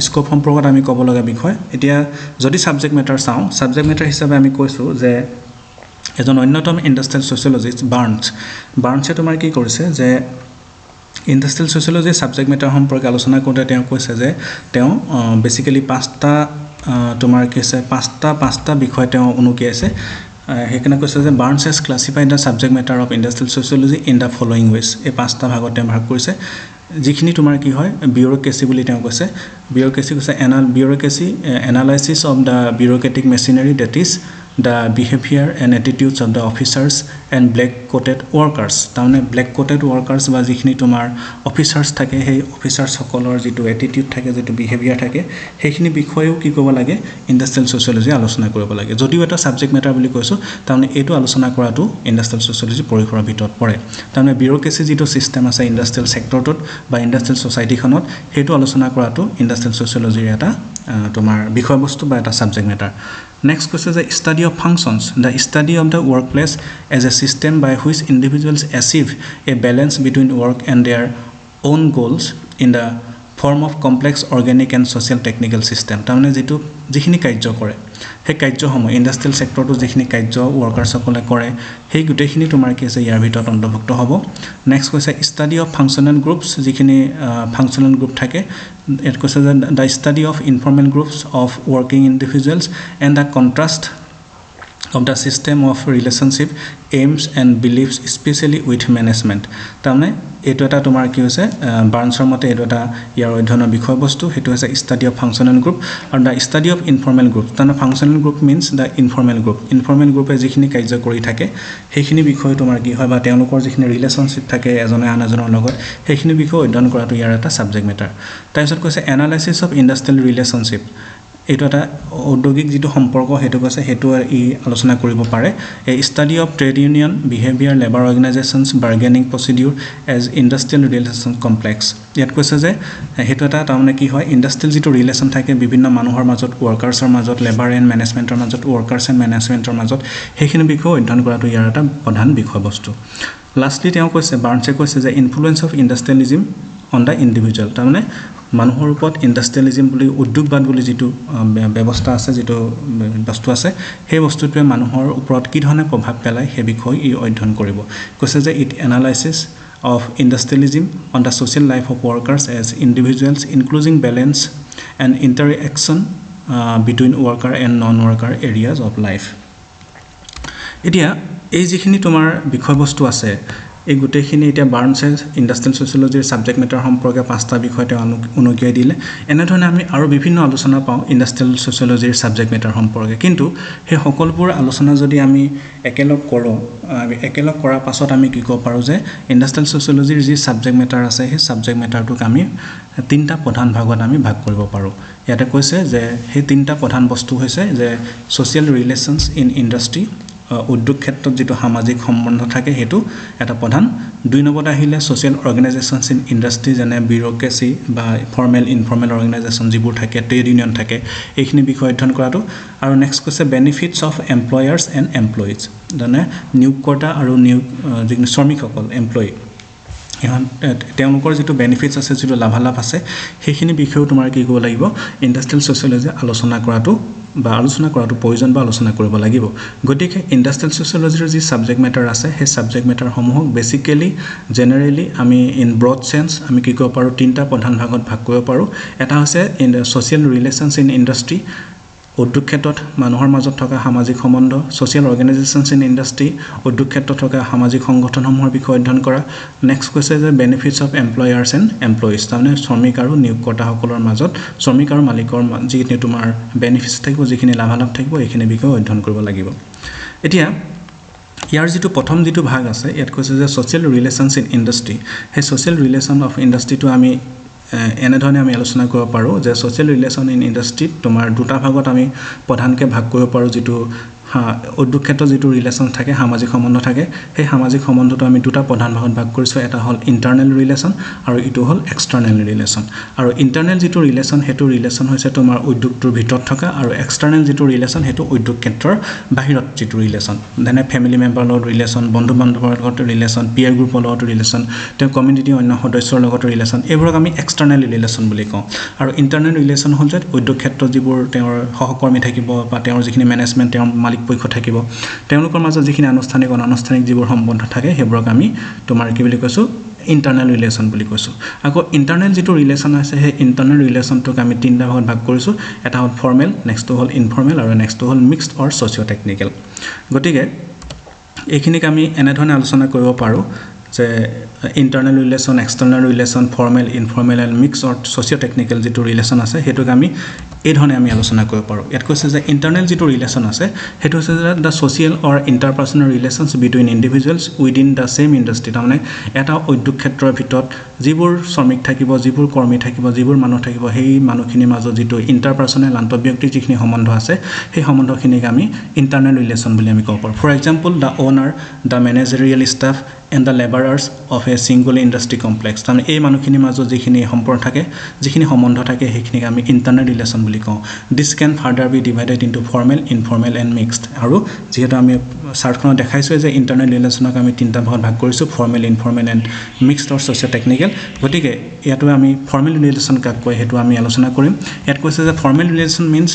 স্কোপ সম্পৰ্কত আমি ক'ব লগা বিষয় এতিয়া যদি সাবজেক্ট মেটাৰ চাও সাবজেক্ট মেটাৰ হিচাপে আমি কৈছো যে এজন অন্যতম ইন্ডাষ্ট্ৰিয়েল সোশিয়োলজিষ্ট বাৰ্নছে তোমাৰ কি কৰিছে যে ইন্ডাষ্ট্ৰিয়েল সোশিয়োলজি সাবজেক্ট মেটাৰ সম্পৰ্কে আলোচনা কৰোঁতে তেওঁ কৈছে যে তেওঁ বেসিক্যালি পাঁচটা তোমাৰ কৈছে পাঁচটা বিষয় তেওঁ অনুকিয়াইছে হেকনা কৈছে যে Burns has classified the subject matter of industrial sociology in the following ways এই পাঁচটা ভাগত তেওঁ ভাগ কৰিছে যিখিনি তোমাৰ কি হয় বিউৰোক্ৰেসি বুলি তেওঁ কৈছে বিউৰোক্ৰেসি কৈছে bureaucracy analysis of the bureaucratic machinery that is the behavior and attitudes of the officers and black coated workers তামানে black coated workers বা যিখিনি তোমাৰ অফিচাৰ্স থাকে সেই অফিচাৰ্স সকলৰ যেটো attitude থাকে যেটো behavior থাকে সেইখিনি বিষয়ও কি কৰিব লাগে ইন্ডাষ্ট্ৰিয়েল সোশিয়োলজি আলোচনা কৰিব লাগে যদিও এটা সাবজেক্ট মেটাৰ বুলি কৈছো তামানে এটো আলোচনা কৰাটো ইন্ডাষ্ট্ৰিয়েল সোশিয়োলজি পৰিসৰৰ ভিতৰত পৰে তামানে বিউৰোক্ৰেসি যেটো সিস্টেম আছে ইন্ডাষ্ট্ৰিয়েল সেক্টৰটোত বা ইন্ডাষ্ট্ৰিয়েল সোসাইটিখনত হেতু আলোচনা কৰাটো ইন্ডাষ্ট্ৰিয়েল সোশিয়োলজিৰ এটা তোমাৰ বিষয়বস্তু বা এটা subject matter Next question is the study of functions. The study of the workplace as a system by which individuals achieve a balance between work and their own goals in the form of complex organic and social technical system. তাৰমানে যেটো যিখিনি কাৰ্য কৰে সেই কাৰ্যসমূহ ইন্ডাষ্ট্ৰিয়েল সেক্টৰটো যিখিনি কাৰ্য ওয়াৰ্কাৰসকলে কৰে সেই গুটেখিনি তোমাৰ কি আছে ইয়াৰ ভিতৰত অন্তৰ্ভুক্ত হ'ব নেক্সট কৈছে স্টাডি অফ ফাংশনাল গ্ৰুপছ যিখিনি ফাংশনাল গ্ৰুপ থাকে এট কৈছে the study of informal groups of working individuals and the contrast of the system of relationship aims and beliefs especially with management তাৰমানে এটো এটা তোমাৰ কি হৈছে বাৰ্নছৰ মতে এটো এটা ইয়াৰ অধ্যয়নৰ বিষয়বস্তু হেতু হৈছে স্টাডি অফ ফাংশনাল গ্ৰুপ আৰু দা স্টাডি অফ ইনফৰ্মেল গ্ৰুপ তাৰমানে ফাংশনাল গ্ৰুপ মিন্স দা ইনফৰ্মেল গ্ৰুপে যিখিনি কাৰ্য কৰি থাকে সেইখিনি বিষয় তোমাৰ কি হয় বা তেওঁলোকৰ যিখিনি ৰিলেশনশিপ থাকে এজনে আনজনৰ লগত সেইখিনি বিষয় অধ্যয়ন কৰাটো ইয়াৰ এটা সাবজেক্ট মেটাৰ তাৰপিছত কৈছে এনালাইসিস অফ ইন্ডাষ্ট্ৰিয়েল ৰিলেশনশিপ এটো এটা ঔদ্যোগিক যেটো সম্পৰ্ক হেতু কৈছে হেতু ই আলোচনা কৰিব পাৰে a study of trade union behaviour labour organizations bargaining procedure as industrial relation complex ইয়াত কৈছে যে হেতু এটা তাৰমানে কি হয় ইন্ডাষ্ট্ৰিয়েল যেটো ৰিলেশন থাকে বিভিন্ন মানুহৰ মাজত ওয়াৰ্কাৰ্ছৰ মাজত লেবাৰ এণ্ড ম্যানেজমেন্টৰ মাজত ওয়াৰ্কাৰ্ছ এণ্ড ম্যানেজমেন্টৰ মাজত সেইখিনি বিষয় অধ্যয়ন কৰাটো ইয়াৰ এটা প্ৰধান বিষয়বস্তু লাষ্টলি তেওঁ কৈছে বাৰ্নছে কৈছে যে ইনফ্লুৱেন্স অফ ইন্ডাষ্ট্ৰিয়েলিজম অন দা ইন্ডিভিজুৱেল তাৰমানে মানুহৰ ওপৰত ইন্ডাষ্ট্ৰিয়েলিজম বুলি উদ্যোগবাদ বুলি যেটো ব্যৱস্থা আছে যেটো বস্তু আছে সেই বস্তুটোৱে মানুহৰ ওপৰত কি ধৰণে প্ৰভাৱ পেলায় সেই বিষয় ই অধ্যয়ন কৰিব কৈছে যে it analysis of industrialism on the social life of workers as individuals including balance and interaction between worker and non-worker areas of life এতিয়া এই যিখিনি তোমাৰ বিষয়বস্তু আছে এই গুটেখিনি এটা বাৰ্নছে ইন্ডাষ্ট্ৰিয়েল সোশিয়োলজিৰ সাবজেক্ট মেটাৰ সম্পৰ্কে পাঁচটা বিষয়তে অনুজ্ঞাই দিলে এনে ধৰণে আমি আৰু বিভিন্ন আলোচনা পাওঁ ইন্ডাষ্ট্ৰিয়েল সোশিয়োলজিৰ সাবজেক্ট মেটাৰ সম্পৰ্কে কিন্তু সেই সকলোবোৰ আলোচনা যদি আমি একেলগ কৰোঁ একেলগ কৰাৰ পাছত আমি কি ক'ব পাৰোঁ যে ইন্ডাষ্ট্ৰিয়েল সোশিয়োলজিৰ যি সাবজেক্ট মেটাৰ আছে সেই সাবজেক্ট মেটাৰটোক আমি তিনটা প্ৰধান ভাগত আমি ভাগ কৰিব পাৰোঁ ইয়াতে কৈছে যে সেই তিনটা প্ৰধান বস্তু হৈছে যে সোশ্যাল ৰিলেশনছ ইন ইন্ডাষ্ট্ৰি উদ্যোগ ক্ষেত্ৰত যেটো সামাজিক সম্বন্ধ থাকে হেতু এটা প্ৰধান দুই নম্বৰত আহিলে সোশ্যাল অৰ্গানাইজেশনছ ইন ইন্ডাষ্ট্ৰি যেনে বিউৰোক্ৰেসি বা ফৰ্মেল ইনফৰ্মেল অৰ্গানাইজেশন যিবোৰ থাকে ট্ৰেড ইউনিয়ন থাকে এইখিনি বিষয় অধ্যয়ন কৰাটো আৰু নেক্সট কৈছে বেনিফিটস অফ এমপ্লয়াৰ্ছ এণ্ড এমপ্লয়িজ মানে নিয়োগকৰ্তা আৰু যিখিনি শ্ৰমিকসকল এমপ্লয়ি তেওঁলোকৰ যেটো বেনিফিটস আছে যেটো লাভালাভ আছে সেইখিনি বিষয়ও তোমাৰ কি কৰিব লাগিব ইন্ডাষ্ট্ৰিয়েল সোশিয়োলজি আলোচনা কৰাটো প্ৰয়োজন বা আলোচনা কৰিব লাগিব গতিকে ইন্ডাষ্ট্ৰিয়েল সোশিয়োলজিৰ যি সাবজেক্ট মেটাৰ আছে সেই সাবজেক্ট মেটাৰ সমূহক বেসিক্যালি জেনাৰেলি আমি ইন ব্ৰড সেন্স আমি কি কৰিব পাৰোঁ তিনটা প্ৰধান ভাগত ভাগ কৰিব পাৰোঁ এটা হৈছে সোশ্যাল ৰিলেশনছ ইন ইন্ডাষ্ট্ৰি উদ্যোগ ক্ষেত্ৰত মানুহৰ মাজত থকা সামাজিক সম্বন্ধ সোশ্যাল অৰ্গানাইজেশনছ ইন ইন্ডাষ্ট্ৰি উদ্যোগ ক্ষেত্ৰত থকা সামাজিক সংগঠনসমূহৰ বিষয় অধ্যয়ন কৰা নেক্সট কৈছে যে বেনিফিটস অফ এমপ্লয়াৰ্ছ এণ্ড এমপ্লয়িজ তাৰমানে শ্ৰমিক আৰু নিয়োগকৰ্তাসকলৰ মাজত শ্ৰমিক আৰু মালিকৰ যিখিনি তোমাৰ বেনিফিটস থাকিব যিখিনি লাভালাভ থাকিব এইখিনি বিষয় অধ্যয়ন কৰিব লাগিব এতিয়া ইয়াৰ যেটো প্ৰথম যেটো ভাগ আছে ইয়াত কৈছে যে সোশ্যাল ৰিলেশনছ ইন ইন্ডাষ্ট্ৰি সেই সোশ্যাল ৰিলেশন অফ ইন্ডাষ্ট্ৰিটো আমি এনে ধৰণে আমি আলোচনা কৰিব পাৰোঁ যে সোশ্যাল ৰিলেশন ইন ইন্ডাষ্ট্ৰিত তোমাৰ দুটা ভাগত আমি প্ৰধানকৈ ভাগ কৰিব পাৰোঁ যেটো উদ্যোগ ক্ষেত্ৰত যেটো ৰিলেশন থাকে সামাজিক সম্বন্ধ থাকে সেই সামাজিক সম্বন্ধটো আমি দুটা প্ৰধান ভাগত ভাগ কৰিছো এটা হ'ল ইন্টাৰনেল ৰিলেশন আৰু ইটো হ'ল এক্সটাৰ্নেল ৰিলেশন আৰু ইন্টাৰনেল যেটো ৰিলেশন হেতু ৰিলেশন হৈছে তোমাৰ উদ্যোগটোৰ ভিতৰত থকা আৰু এক্সটাৰ্নেল যেটো ৰিলেশন হেতু উদ্যোগ ক্ষেত্ৰৰ বাহিৰত যেটো ৰিলেশন যেনে ফ্যামিলি মেম্বাৰৰ লগত ৰিলেশন বন্ধু বান্ধৱৰ লগত ৰিলেশন পিয়াৰ গ্ৰুপৰ লগত ৰিলেশন তেওঁ কমিউনিটিৰ অন্য সদস্যৰ লগত ৰিলেশন এইবোৰক আমি এক্সটাৰ্নেল ৰিলেশন বুলি কওঁ আৰু ইন্টাৰনেল ৰিলেশন হ'ল যে উদ্যোগ ক্ষেত্ৰত যিবোৰ তেওঁৰ সহকৰ্মী থাকিব বা তেওঁৰ যিখিনি ম্যানেজমেন্ট তেওঁৰ মালিক পক্ষ থাকিব তেওঁলোকৰ মাজত যিখিনি আনুষ্ঠানিক অনানুষ্ঠানিক যিবোৰ সম্বন্ধ থাকে সেইবোৰক আমি তোমাৰ কি বুলি কৈছো ইন্টাৰনেল ৰিলেশন বুলি কৈছো আকৌ ইন্টাৰনেল যেটো ৰিলেশন আছে সেই ইন্টাৰনেল ৰিলেশনটোক আমি তিনটা ভাগত ভাগ কৰিছো এটা হ'ল ফৰ্মেল নেক্সট হ'ল ইনফৰ্মেল আৰু নেক্সট হ'ল মিক্সড অৰ সোশিও টেকনিক্যাল গতিকে এইখিনিক আমি এনে ধৰণে আলোচনা কৰিব পাৰোঁ যে internal relation external relation formal informal and mixed or socio technical যেটো ৰিলেশন আছে হেতুক আমি এই ধৰণে আমি আলোচনা কৰিব পাৰোঁ ইয়াত কৈছে যে ইন্টাৰনেল যেটো ৰিলেশন আছে হেতু হৈছে যে the social or interpersonal relations between individuals within the same industry তাৰমানে এটা উদ্যোগ ক্ষেত্ৰৰ ভিতৰত যিবোৰ শ্ৰমিক থাকিব যিবোৰ কৰ্মী থাকিব যিবোৰ মানুহ থাকিব সেই মানুহখিনিৰ মাজত যেটো ইন্টাৰপাৰ্সনাল আন্তঃব্যক্তিক যিখিনি সম্বন্ধ আছে সেই সম্বন্ধখিনিক আমি ইন্টাৰনেল ৰিলেশন বুলি আমি ক'ব পাৰোঁ for example the owner the managerial staff and the laborers of a single industry complex তাৰমানে এই মানুহখিনিৰ মাজত যিখিনি সম্পৰ্ক থাকে যিখিনি সম্বন্ধ থাকে সেইখিনিক আমি ইন্টাৰনেল ৰিলেশন বুলি কওঁ this can further be divided into formal informal and mixed আৰু যেহেতু আমি চাৰ্টখনত দেখাইছো যে ইন্টাৰনেল ৰিলেশনক আমি তিনটা ভাগত ভাগ কৰিছো formal informal and mixed or socio technical গতিকে ইয়াতো আমি ফৰ্মেল ৰিলেশন কাক কয় হেতু আমি আলোচনা কৰিম ইয়াত কৈছে যে formal relation means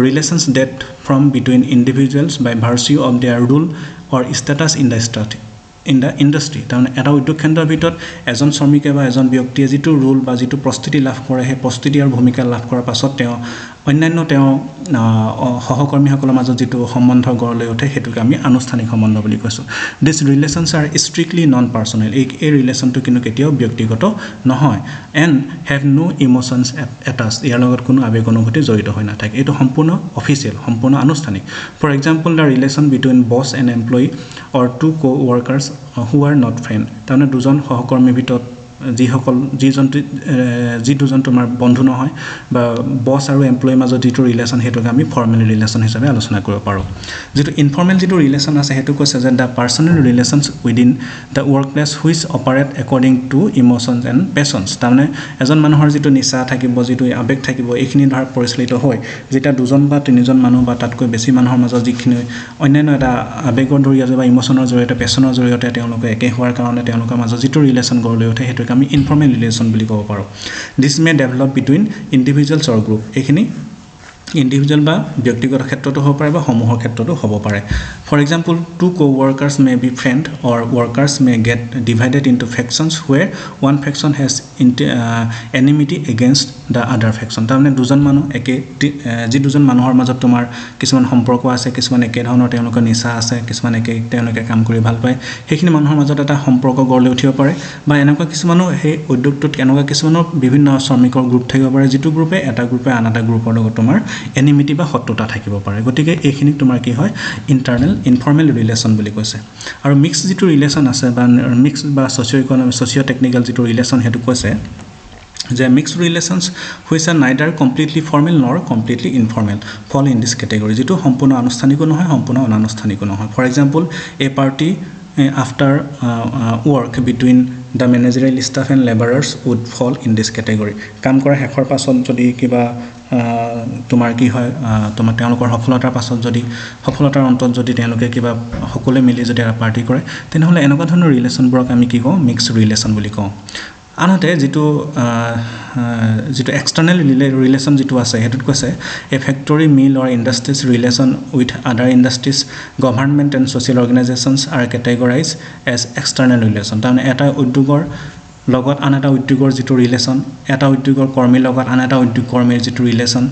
relations that from between individuals by virtue of their role or status in the in the industry তাৰমানে এটা উদ্যোগ কেন্দ্ৰৰ ভিতৰত এজন শ্ৰমিকে বা এজন ব্যক্তিয়ে যিটো ৰোল বা যিটো প্ৰস্তুতি লাভ কৰে সেই প্ৰস্তুতি আৰু ভূমিকা লাভ কৰাৰ পাছত তেওঁ অন্যান্য তেওঁ সহকৰ্মীসকলৰ মাজত যিটো সম্বন্ধ গঢ় লৈ উঠে সেইটোকে আমি আনুষ্ঠানিক সম্বন্ধ বুলি কৈছোঁ this relations are strictly non personal এই ৰিলেশ্যনটো কিন্তু কেতিয়াও ব্যক্তিগত নহয় and have no' emotions attach ইয়াৰ লগত কোনো আৱেগ অনুভূতি জড়িত হৈ নাথাকে এইটো সম্পূৰ্ণ অফিচিয়েল সম্পূৰ্ণ আনুষ্ঠানিক for example the relation between boss and employee or two co-workers who are not friend তাৰমানে দুজন সহকৰ্মীৰ ভিতৰত যি দুজন তোমাৰ বন্ধু নহয় বা বছ আৰু এমপ্লয়ীৰ মাজত যিটো ৰিলেশ্যন সেইটোকে আমি ফৰ্মেল ৰিলেশ্যন হিচাপে আলোচনা কৰিব পাৰোঁ যিটো ইনফৰ্মেল যিটো ৰিলেশ্যন আছে সেইটো কৈছে যে the personal relations within the work place which operate according to emotions and passions তাৰমানে এজন মানুহৰ যিটো নিচা থাকিব যিটো আৱেগ থাকিব এইখিনি ধৰা পৰিচালিত হয় যেতিয়া দুজন বা তিনিজন মানুহ বা তাতকৈ বেছি মানুহৰ মাজত যিখিনি অন্যান্য এটা আৱেগৰ জৰিয়তে বা ইম'শ্যনৰ জৰিয়তে পেশ্যনৰ জৰিয়তে তেওঁলোকে একে হোৱাৰ কাৰণে তেওঁলোকৰ মাজত যিটো ৰিলেশ্যন গঢ় লৈ উঠে সেইটো আমি ইনফৰ্মেল ৰিলেশ্যন বুলি ক'ব পাৰোঁ দিছ মে ডেভেলপ বিটুইন ইণ্ডিভিজুৱেলছ অৰ গ্ৰুপ এইখিনি ইণ্ডিভিজুৱেল বা ব্যক্তিগত ক্ষেত্ৰতো হ'ব পাৰে বা সমূহৰ ক্ষেত্ৰতো হ'ব পাৰে for example to co-workers may be friend or workers may get divided into factions where one faction has enmity against the other faction তাৰমানে দুজন মানুহ যি দুজন মানুহৰ মাজত তোমাৰ কিছুমান সম্পৰ্ক আছে কিছুমান একেধৰণৰ তেওঁলোকৰ নিচা আছে কিছুমান তেওঁলোকে কাম কৰি ভাল পায় সেইখিনি মানুহৰ মাজত এটা সম্পৰ্ক গঢ় লৈ উঠিব পাৰে বা এনেকুৱা কিছুমানো সেই উদ্যোগটোত এনেকুৱা কিছুমানৰ বিভিন্ন শ্ৰমিকৰ গ্ৰুপ থাকিব পাৰে যিটো গ্ৰুপে আন এটা গ্ৰুপৰ লগত তোমাৰ এনিমিটি বা শত্ৰুতা থাকিব পাৰে গতিকে এইখিনিক তোমাৰ কি হয় ইণ্টাৰনেল ইনফৰ্মেল ৰিলেশ্যন বুলি কৈছে আৰু মিক্স যিটো ৰিলেশ্যন আছে বা মিক্স বা ছ'চিঅ' টেকনিকেল যিটো ৰিলেশ্যন সেইটো কৈছে যে mixed relations which are neither completely formal nor completely informal fall in this category যিটো সম্পূৰ্ণ আনুষ্ঠানিকো নহয় সম্পূৰ্ণ অনানুষ্ঠানিকো নহয় for example a party after work between the managerial staff and labourers would fall in this category কাম কৰা শেষৰ পাছত যদি কিবা তোমাৰ কি হয় তোমাৰ তেওঁলোকৰ সফলতাৰ অন্তত যদি তেওঁলোকে কিবা সকলোৱে মিলি যদি এটা পাৰ্টি কৰে তেনেহ'লে এনেকুৱা ধৰণৰ ৰিলেশ্যনবোৰক আমি কি কওঁ মিক্সড ৰিলেশ্যন বুলি কওঁ আনহাতে যিটো এক্সটাৰ্নেল ৰিলেশ্যন যিটো আছে সেইটোত কৈছে a factory mill or industries relation with other industries government and social organizations are categorize as external relation তাৰমানে এটা উদ্যোগৰ লগত আন এটা উদ্যোগৰ যিটো ৰিলেশ্যন এটা উদ্যোগৰ কৰ্মীৰ লগত আন এটা উদ্যোগ কৰ্মীৰ যিটো ৰিলেশ্যন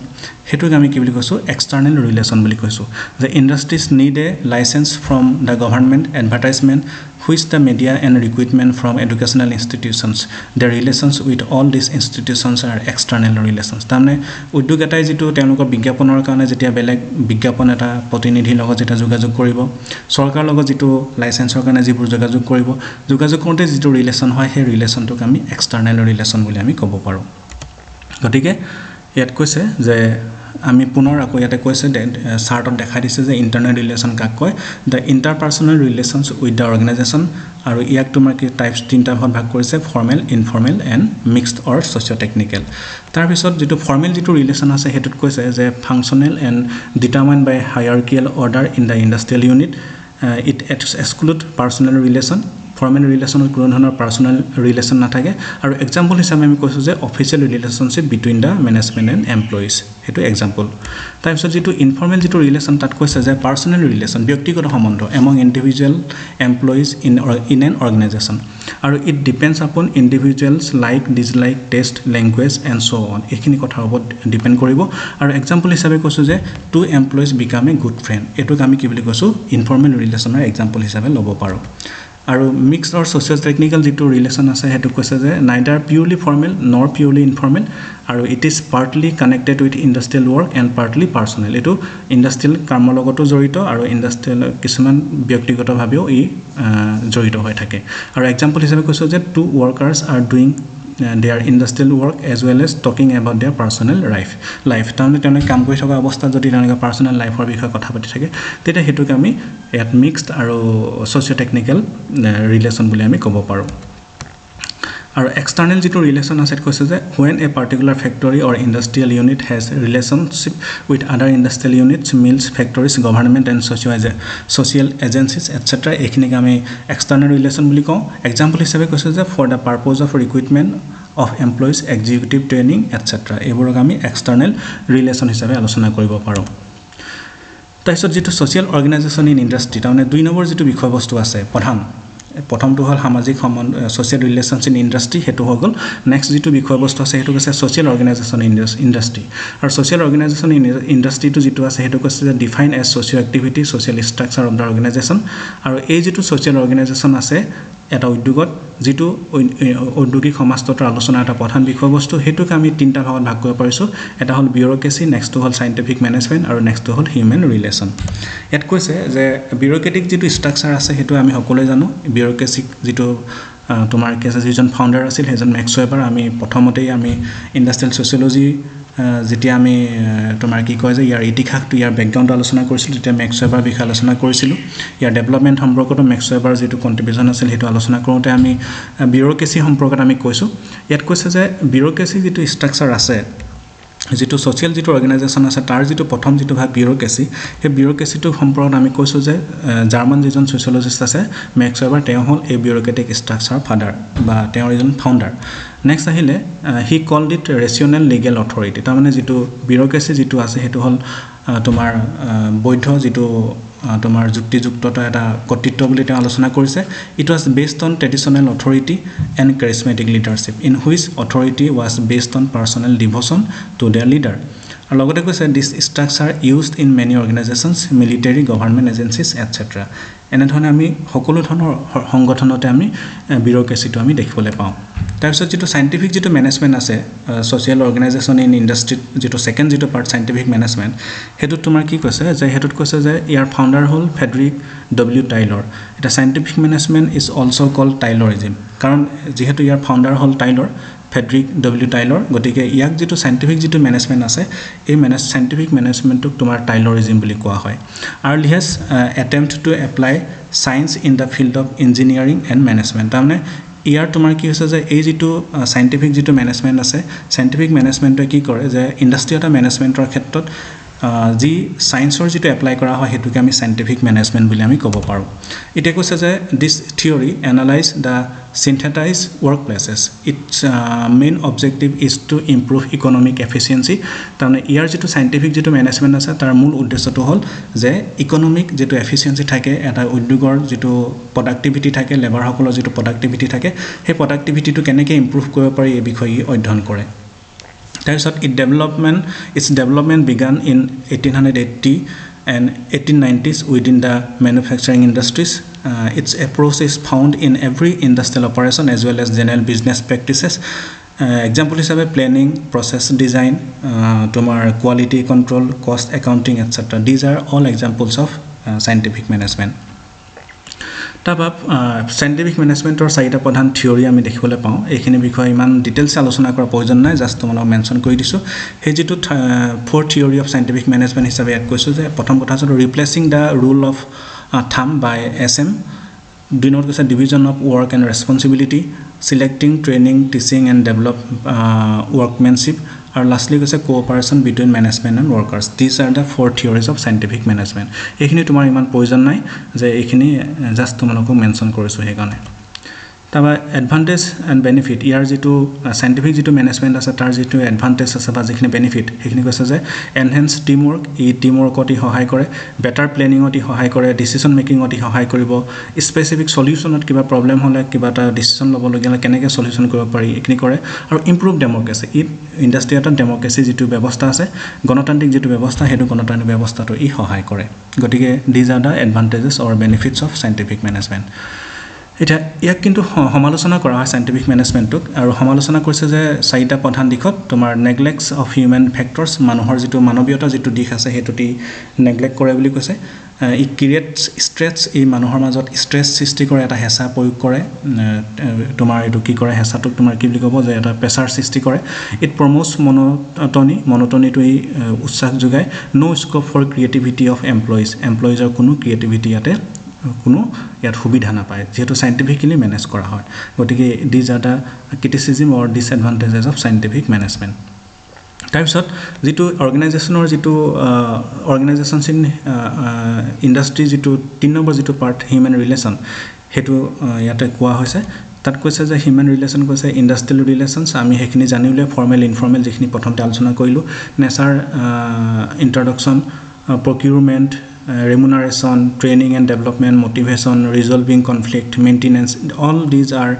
সেইটোক আমি কি বুলি কৈছোঁ এক্সটাৰ্নেল ৰিলেশ্যন বুলি কৈছোঁ যে industries need a licence from the government advertisement which the media and recruitment from educational institutions the relations with all these institutions are external relations তাৰমানে উদ্যোগ এটাই যিটো তেওঁলোকৰ বিজ্ঞাপনৰ কাৰণে যেতিয়া বেলেগ বিজ্ঞাপন এটা প্ৰতিনিধিৰ লগত যেতিয়া যোগাযোগ কৰিব চৰকাৰৰ লগত যিটো লাইচেন্সৰ কাৰণে যিবোৰ যোগাযোগ কৰোঁতে যিটো ৰিলেশ্যন হয় সেই ৰিলেশ্যনটোক আমি এক্সটাৰ্নেল ৰিলেশ্যন বুলি আমি ক'ব পাৰোঁ গতিকে ইয়াত কৈছে যে আমি পুনৰ আকৌ ইয়াতে কৈছে চাৰ্টত দেখাই দিছে যে ইণ্টাৰনেল ৰিলেশ্যন কাক কয় the interpersonal relations with the organization আৰু ইয়াক তোমাৰ কি টাইপছ তিনিটা ভাগত ভাগ কৰিছে formal informal and mixed or socio' technical তাৰপিছত যিটো ফৰ্মেল যিটো ৰিলেশ্যন আছে সেইটোত কৈছে যে functional and determine by hierarchical order in the industrial unit it exclude personal relation formal ৰিলেশ্যনত কোনো ধৰণৰ পাৰ্চনেল ৰিলেশ্যন নাথাকে আৰু এক্সাম্পল হিচাপে আমি কৈছোঁ যে official relationship between the management and employees সেইটো এক্সাম্পল তাৰপিছত যিটো ইনফৰ্মেল যিটো ৰিলেশ্যন তাত কৈছে যে পাৰ্চনেল ৰিলেশ্যন ব্যক্তিগত সম্বন্ধ among individual employees in an organisation আৰু ইট ডিপেণ্ডছ আপন individuals like dislike test language and so' on এইখিনি কথাৰ ওপৰত ডিপেণ্ড কৰিব আৰু এক্সাম্পল হিচাপে কৈছোঁ যে two employees become a good friend এইটোক আমি কি বুলি কৈছোঁ ইনফৰ্মেল ৰিলেশ্যনৰ এক্সাম্পল হিচাপে ল'ব পাৰোঁ আৰু মিক্সড অৰ ছ'চিঅ' টেকনিকেল যিটো ৰিলেশ্যন আছে সেইটো কৈছে যে নাইডাৰ পিউৰলি ফৰ্মেল নৰ পিউৰলি ইনফৰ্মেল আৰু it is partly connected with industrial work and partly personal এইটো ইণ্ডাষ্ট্ৰিয়েল কামৰ লগতো জড়িত আৰু ইণ্ডাষ্ট্ৰিয়েল কিছুমান ব্যক্তিগতভাৱেও জড়িত হৈ থাকে আৰু এক্সাম্পল হিচাপে কৈছোঁ যে two workers are doing their industrial work as well as talking about their personal life তাৰমানে তেওঁলোকে কাম কৰি থকা অৱস্থাত যদি তেওঁলোকে পাৰ্চনেল লাইফৰ বিষয়ে কথা পাতি থাকে তেতিয়া সেইটোকে আমি ইয়াত মিক্সড আৰু ছ'চিঅ' টেকনিকেল ৰিলেশ্যন বুলি আমি ক'ব পাৰোঁ আৰু এক্সটাৰ্নেল যিটো ৰিলেশ্যন আছে কৈছে যে when a particular factory or industrial unit has relationship with other industrial units mills factories government and social agencies etcetera এইখিনিক আমি এক্সটাৰ্নেল ৰিলেশ্যন বুলি কওঁ এক্সাম্পল হিচাপে কৈছে যে for the purpose of recruitment of employees executive training etcetera এইবোৰক আমি এক্সটাৰ্নেল ৰিলেশ্যন হিচাপে আলোচনা কৰিব পাৰোঁ তাৰপিছত যিটো ছ'চিয়েল অৰ্গেনাইজেশ্যন ইন ইণ্ডাষ্ট্ৰি তাৰমানে 2 নম্বৰ যিটো বিষয়বস্তু আছে প্ৰধান প্ৰথমটো হ'ল সামাজিক সম্বন্ধ social relations in industry হেতু হৈ গ'ল নেক্সট যেটো বিষয়বস্তু আছে হেতু কৈছে social organization in industry আৰু social organization in industry টো যেটো আছে হেতু কৈছে যে define as socio activity social structure of the organization আৰু এই যেটো social organization আছে এটা উদ্যোগত যেটো ঔদ্যোগিক সমাজতন্ত্ৰৰ আলোচনা এটা প্ৰধান বিষয়বস্তু হেতুক আমি তিনটা ভাগত ভাগ কৰিব পাৰিছো এটা হ'ল বিউৰোক্ৰেসি নেক্সট হ'ল সাইন্টিফিক ম্যানেজমেন্ট আৰু নেক্সট হ'ল হিউম্যান ৰিলেশন ইয়াত কৈছে যে বিউৰোক্ৰেটিক যেটো স্ট্ৰাকচাৰ আছে হেতু আমি সকলোৱে জানো বিউৰোক্ৰেসিক যেটো তোমাৰ কেছে যিজন ফাউন্ডাৰ আছিল হেজন মেক্স ওয়েবাৰ আমি প্ৰথমতেই আমি ইন্ডাস্ট্ৰিয়েল সোশিয়োলজি যেতিয়া আমি তোমাৰ কি কয় যে ইয়াৰ ইতিহাসটো ইয়াৰ ব্যাকগ্ৰাউণ্ড আলোচনা কৰিছিল তেতিয়া মেক্স ওয়েবাৰ বিষয়ে আলোচনা কৰিছিল ইয়াৰ ডেভেলপমেন্ট সম্পৰ্কত মেক্স ওয়েবাৰ যেটো কন্ট্ৰিবিউশন আছিল হেতু আলোচনা কৰোতে আমি বিউৰোক্ৰেসি সম্পৰ্কত আমি কৈছো ইয়াত কৈছে যে বিউৰোক্ৰেসি যেটো স্ট্ৰাকচাৰ আছে যেটো সোশিয়াল যেটো অৰ্গানাইজেশন আছে তাৰ যেটো প্ৰথম যেটো ভাগ বিউৰোক্ৰেসি হে বিউৰোক্ৰেসিটো সম্পৰ্কত আমি কৈছো যে জাৰ্মান যিজন সোশিয়োলজিষ্ট আছে মেক্স ওয়েবাৰ তেওঁ হ'ল এই বিউৰোক্ৰেটিক স্ট্ৰাকচাৰ ফাদাৰ বা তেওঁ এজন ফাউন্ডাৰ নেক্সট আহিলে he called it rational legal authority তাৰ মানে যেটো বিউৰোক্ৰেসি যেটো আছে হেতু হ'ল তোমাৰ বৈধ যেটো তোমাৰ যুক্তিযুক্ততা এটা কৰ্তৃত্ব বুলি তেওঁ আলোচনা কৰিছে it was based on traditional authority and charismatic leadership in which authority was based on personal devotion to their leader আৰু লগতে কৈছে this structure used in many organizations military government agencies etc এনে ধৰণে আমি সকলো ধৰণৰ সংগঠনতে আমি বিউৰোক্ৰেসিটো আমি দেখিবলৈ পাওঁ তাৰপিছত যেটো সাইন্টিফিক যেটো ম্যানেজমেন্ট আছে সোশিয়াল অৰ্গানাইজেশন ইন ইন্ডাস্ট্ৰি যেটো সেকেন্ড যেটো পাৰ্ট সাইন্টিফিক ম্যানেজমেন্ট হেতু তোমাৰ কি কৈছে যে হেতুত কৈছে যে ইয়াৰ ফাউন্ডাৰ হ'ল ফ্ৰেডৰিক ডব্লিউ টাইলৰ এটা scientific management is also called Taylorism কাৰণ যেহেতু ইয়াৰ ফাউন্ডাৰ হ'ল টাইলৰ ফ্ৰেডৰিক ডব্লিউ টাইলৰ গতিকে ইয়াক যেটো সাইন্টিফিক যেটো ম্যানেজমেন্ট আছে এই সাইন্টিফিক ম্যানেজমেন্টক তোমাৰ টাইলৰিজম বুলি কোৱা হয় earliest attempt to apply science in the field of engineering and management তাৰমানে ইয়াৰ তোমাৰ কি হৈছে যে এই যেটো সাইন্টিফিক যেটো ম্যানেজমেন্ট আছে সাইন্টিফিক ম্যানেজমেন্টে কি কৰে যে ইন্ডাস্ট্ৰি এটা ম্যানেজমেন্টৰ ক্ষেত্ৰত যি সায়েন্সৰ যেটো এপ্লাই কৰা হয় হেতুকে আমি সাইন্টিফিক ম্যানেজমেন্ট বুলি আমি ক'ব পাৰো এটা কৈছে যে this theory analyse the synthesize workplaces its main objective is to improve economic efficiency তাৰমানে ইয়াৰ যেটো সাইন্টিফিক যেটো ম্যানেজমেন্ট আছে তাৰ মূল উদ্দেশ্যটো হ'ল যে ইকোনমিক যেটো এফিচিয়েন্সি থাকে এটা উদ্যোগৰ যেটো প্ৰডাক্টিভিটি থাকে লেবাৰ সকলৰ যেটো প্ৰডাক্টিভিটি থাকে সেই প্ৰডাক্টিভিটিটো কেনেকৈ ইমপ্ৰুভ কৰিব পাৰি এই বিষয়ে অধ্যয়ন কৰে তাৰপিছত its development began in 1880 and 1890s within the manufacturing industries its approach is found in every industrial operation as well as general business practices example হিচাপে planning process design তোমার quality control cost accounting etc these are all examples of scientific management তাবা সাইন্টিফিক ম্যানেজমেন্টৰ চাৰিটা প্ৰধান থিওৰি আমি দেখিবলৈ পাওঁ এইখিনি বিষয় ইমান ডিটেইলছ আলোচনা কৰাৰ প্ৰয়োজন নাই জাস্ট তোমালোক মেনশন কৰি দিছো হে যেটো fourth theory of scientific management হিচাপে ইয়াত কৈছো যে প্ৰথম কথা হ'ল ৰিপ্লেসিং দা rule of thumb by SM দুই নম্বৰ কৈছে division of work and responsibility selecting training teaching and develop workmanship আৰু লাষ্টলি কৈছে cooperation between management and workers this are the four theories of scientific management এইখিনি তোমাৰ ইমান প্ৰয়োজন নাই যে এইখিনি জাস্ট তোমালোকক মেনশন কৰিছো হেকাৰণে তাবা এডভান্টেজ এণ্ড বেনিফিট ইয়াৰ যেটো সাইন্টিফিক যেটো ম্যানেজমেন্ট আছে তাৰ যেটো এডভান্টেজ আছে বা যিখিনি বেনিফিট সেইখিনি কৈছে যে এনহেন্স টিম ওয়াৰ্ক ই টিম ওয়াৰ্কত সহায় কৰে বেটাৰ প্লেনিংত সহায় কৰে ডিসিশন মেকিংত সহায় কৰিব স্পেসিফিক সলিউশনত কিবা প্ৰবলেম হলে কিবা এটা ডিসিশন ল'ব লগিয়া কেনেকৈ সলিউশন কৰিব পাৰি এইখিনি কৰে আৰু ইমপ্ৰুভ ডেমোক্ৰেসি ই ইন্ডাস্ট্ৰি এটা ডেমোক্ৰেসি যেটো ব্যৱস্থা আছে গণতান্ত্ৰিক যেটো ব্যৱস্থা হেতু গণতান্ত্ৰিক ব্যৱস্থাটো সহায় কৰে গতিকে these are the advantages or benefits of scientific management এটা ইয়াক কিন্তু সমালোচনা কৰা হয় সাইন্টিফিক ম্যানেজমেন্টক আৰু সমালোচনা কৰিছে যে চাৰিটা প্ৰধান দিশত তোমাৰ নেগলেক্টস অফ হিউম্যান ফ্যাক্টৰস মানুহৰ যেটো মানৱীয়তা যেটো দিশ আছে হেতুটি নেগলেক্ট কৰে বুলি কৈছে ই ক্ৰিয়েটস স্ট্ৰেছ এই মানুহৰ মাজত স্ট্ৰেছ সৃষ্টি কৰে এটা হেঁচা প্ৰয়োগ কৰে তোমাৰ এটো কি কৰে হেঁচাটোক তোমাৰ কি বুলি ক'ব যে এটা প্ৰেছাৰ সৃষ্টি কৰে ইট প্ৰমোটস মনোটনিটো উৎসাহ যোগায় নো স্কোপ ফৰ ক্ৰিয়েটিভিটি অফ এমপ্লয়িজৰ কোনো ক্ৰিয়েটিভিটি ইয়াতে কোনো ইয়াত সুবিধা নাপায় যেহেতু সাইন্টিফিকলি মেনেজ কৰা হয় গতিকে this are the criticism or disadvantages of scientific management তাৰপিছত যেটো অৰ্গানাইজেশনৰ যেটো অৰ্গানাইজেশনছ ইন ইন্ডাস্ট্ৰি যেটো 3 নম্বৰ যেটো পাৰ্ট হিউম্যান ৰিলেশন হেতু ইয়াতে কোৱা হৈছে তাত কৈছে যে হিউম্যান ৰিলেশন কৈছে ইন্ডাস্ট্ৰিয়েল ৰিলেশনছ আমি হেখিনি জানিলে ফৰ্মেল ইনফৰ্মেল যিখিনি প্ৰথমতে আলোচনা কৰিলো nature ইন্ট্ৰডাকশন প্ৰকিউৰমেন্ট remuneration, training and development, motivation, resolving conflict, maintenance. All these are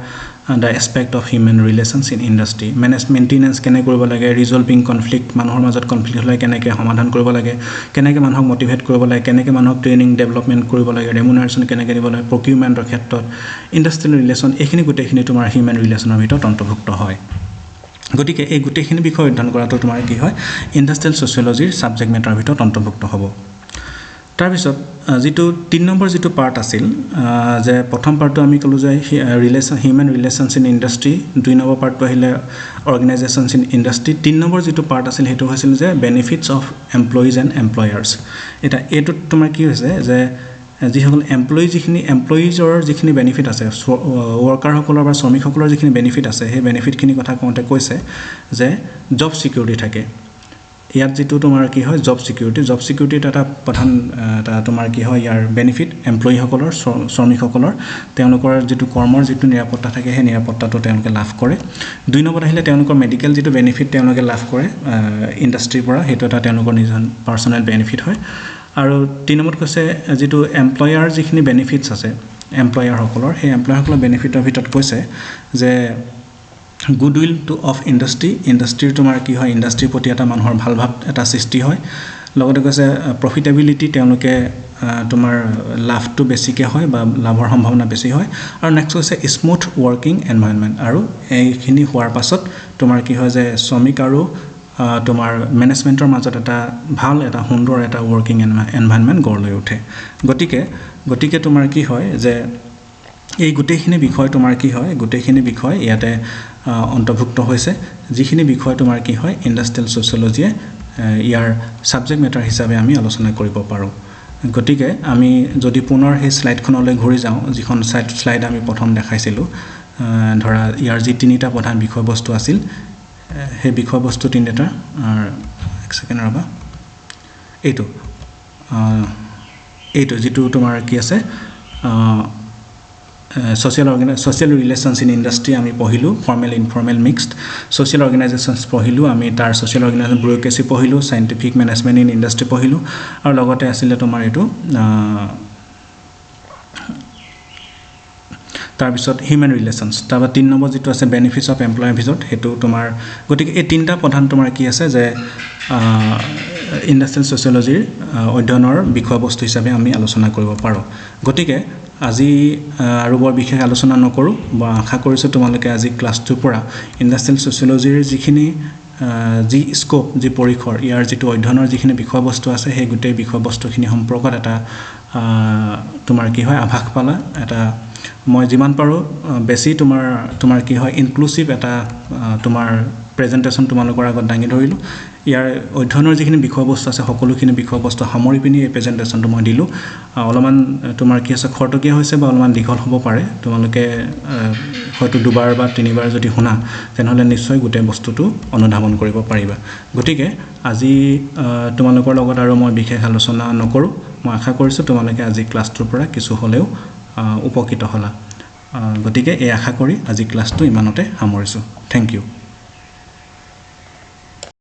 the aspect of human relations in industry. Maintenance কেনে কৰিব লাগে, resolving conflict মানুহৰ মাজত conflict হ'লে কেনেকৈ সমাধান কৰিব লাগে, কেনেকৈ মানুহক motivate কৰিব লাগে, কেনেকৈ মানুহক training development কৰিব লাগে, remuneration কেনেকৈ দিব লাগে, procurement ৰ ক্ষেত্ৰত, industrial relation, এইখিনি গোটেইখিনি তোমাৰ human relationৰ ভিতৰত অন্তৰ্ভুক্ত হয়। গতিকে এই গোটেইখিনি বিষয় অধ্যয়ন কৰাটো তোমাৰ কি হয়, ইণ্ডাষ্ট্ৰিয়েল ছচিয়লজিৰ সাবজেক্ট মেটাৰ ভিতৰত অন্তৰ্ভুক্ত হ'ব। তাৰ পিছত যেটো 3 নম্বৰ যেটো পাৰ্ট আছিল, যে প্ৰথম পাৰ্টটো আমি কলো যে হিউম্যান ৰিলেশনস ইন ইন্ডাষ্ট্ৰি, 2 নম্বৰ পাৰ্টটো আহিলে অৰ্গানাইজেশনস ইন ইন্ডাষ্ট্ৰি, 3 নম্বৰ যেটো পাৰ্ট আছিল হেতু হৈছিল যে বেনিফিটস অফ এমপ্লয়িজ এণ্ড এমপ্লয়াৰ্স। এটা এটো তোমাৰ কি হৈছে যে যিসকল এমপ্লয়িজৰ যিখিনি বেনিফিট আছে, ওয়াৰ্কাৰসকলৰ বা শ্ৰমিকসকলৰ যিখিনি বেনিফিট আছে, সেই বেনিফিটখিনি কথা কওঁতে কৈছে যে জব সিকিউৰিটি থাকে। ইয়াত যেটো তোমাৰ কি হয় জব সিকিউৰিটি এটা প্ৰধান তোমাৰ কি হয় ইয়াৰ বেনিফিট এমপ্লয়িসকলৰ শ্ৰমিকসকলৰ তেওঁলোকৰ যেটো কৰ্মৰ যেটো নিৰাপত্তা থাকে সেই নিৰাপত্তাটো তেওঁলোকে লাভ কৰে। 2 নম্বৰ আহিলে তেওঁলোকৰ মেডিকেল যেটো বেনিফিট তেওঁলোকে লাভ কৰে ইন্ডাষ্ট্ৰিৰ পৰা, হেতু এটা তেওঁলোকৰ নিজৰ পাৰ্সোনাল বেনিফিট হয়। আৰু 3 নম্বৰত কৈছে যেটো এমপ্লয়াৰ যিখিনি বেনিফিটস আছে এমপ্লয়াৰসকলৰ, সেই এমপ্লয়াৰসকলৰ বেনিফিটৰ ভিতৰত কৈছে যে গুডউইল টু অফ ইন্ডাষ্ট্ৰিৰ তোমাৰ কি হয় ইন্ডাষ্ট্ৰিৰ প্ৰতি এটা মানুহৰ ভাল ভাৱ এটা সৃষ্টি হয়। লগতে কৈছে প্ৰফিটেবিলিটি তেওঁলোকে তোমাৰ লাভটো বেছিকে হয় বা লাভৰ সম্ভাৱনা বেছি হয়। আৰু নেক্সট কৈছে স্মুথ ওয়াৰ্কিং এনভায়ৰনমেন্ট, আৰু এইখিনি হোৱাৰ পাছত তোমাৰ কি হয় যে শ্ৰমিক আৰু তোমাৰ মেনেজমেন্টৰ মাজত এটা ভাল এটা সুন্দৰ এটা ওয়াৰ্কিং এনভায়ৰনমেন্ট গঢ় লৈ উঠে। গতিকে তোমাৰ কি হয় যে এই গোটেইখিনি বিষয় তোমাৰ কি হয় গোটেইখিনি বিষয় ইয়াতে অন্তৰ্ভুক্ত হৈছে, যিখিনি বিষয় তোমাৰ কি হয় ইণ্ডাষ্ট্ৰিয়েল ছচিয়লজিয়ে ইয়াৰ সাবজেক্ট মেটাৰ হিচাপে আমি আলোচনা কৰিব পাৰো। গতিকে আমি যদি পুনৰ সেই স্লাইডখনলৈ ঘূৰি যাওঁ, যিখন স্লাইড আমি প্ৰথম দেখাইছিলো, ধৰা ইয়াৰ যি তিনিটা প্ৰধান বিষয়বস্তু আছিল, সেই বিষয়বস্তু তিনিটা এক সেকেন্ড ৰবা, এইটো যেটো তোমাৰ কি আছে social relations in industry আমি পঢ়িলো, formal informal mixed. social organizations পঢ়িলো আমি, তাৰ social organization bureaucracy পঢ়িলো, scientific management in industry পঢ়িলো, আৰু লগতে আছিল তোমাৰ এটো তাৰ পিছত হিউম্যান ৰিলেশনস, তাৰপৰা 3 নম্বৰ যেটো আছে বেনিফিটস অফ এমপ্লয়াৰ ভিতৰত হেতু তোমাৰ। গতিকে এই তিনিটা প্ৰধান তোমাৰ কি আছে যে ইণ্ডাষ্ট্ৰিয়েল ছচিয়লজিৰ অধ্যয়নৰ বিষয়বস্তু হিচাপে আমি আলোচনা কৰিব পাৰো। গতিকে আজি আৰু বৰ বিশেষ আলোচনা নকৰো, বা আশা কৰিছো তোমালোকে আজি ক্লাছটোৰ পৰা ইণ্ডাষ্ট্ৰিয়েল ছচিয়লজিৰ যিখিনি যি স্কোপ যি পৰিসৰ ইয়াৰ যেটো অধ্যয়নৰ যিখিনি বিষয়বস্তু আছে সেই গোটেই বিষয়বস্তুখিনি সম্পৰ্কত এটা তোমাৰ কি হয় আভাস পালা। এটা মই যিমান পাৰো বেছি তোমাৰ কি হয় ইনক্লুসিভ এটা তোমাৰ প্ৰেজেন্টেশন তোমালোকৰ আগত দাঙি ধৰিলো। ইয়াৰ অধ্যয়নৰ যিখিনি বিষয়বস্তু আছে সকলোখিনি বিষয়বস্তু সামৰি পিনি এই প্ৰেজেন্টেশনটো মই দিলো। অলপমান তোমাৰ কি আছে খৰতকীয়া হৈছে বা অলপমান দীঘল হ'ব পাৰে, তোমালোকে হয়তো 2বাৰ বা 3বাৰ যদি শুনা তেনেহলে নিশ্চয় গোটেই বস্তুটো অনুধাৱন কৰিব পাৰিবা। গতিকে আজি তোমালোকৰ লগত আৰু মই বিশেষ আলোচনা নকৰো, মই আশা কৰিছো তোমালোকে আজি ক্লাছটোৰ পৰা কিছু হলেও উপকৃত হলা। গতিকে এই আশা কৰি আজি ক্লাছটো ইমানতে সামৰিছো। Thank U.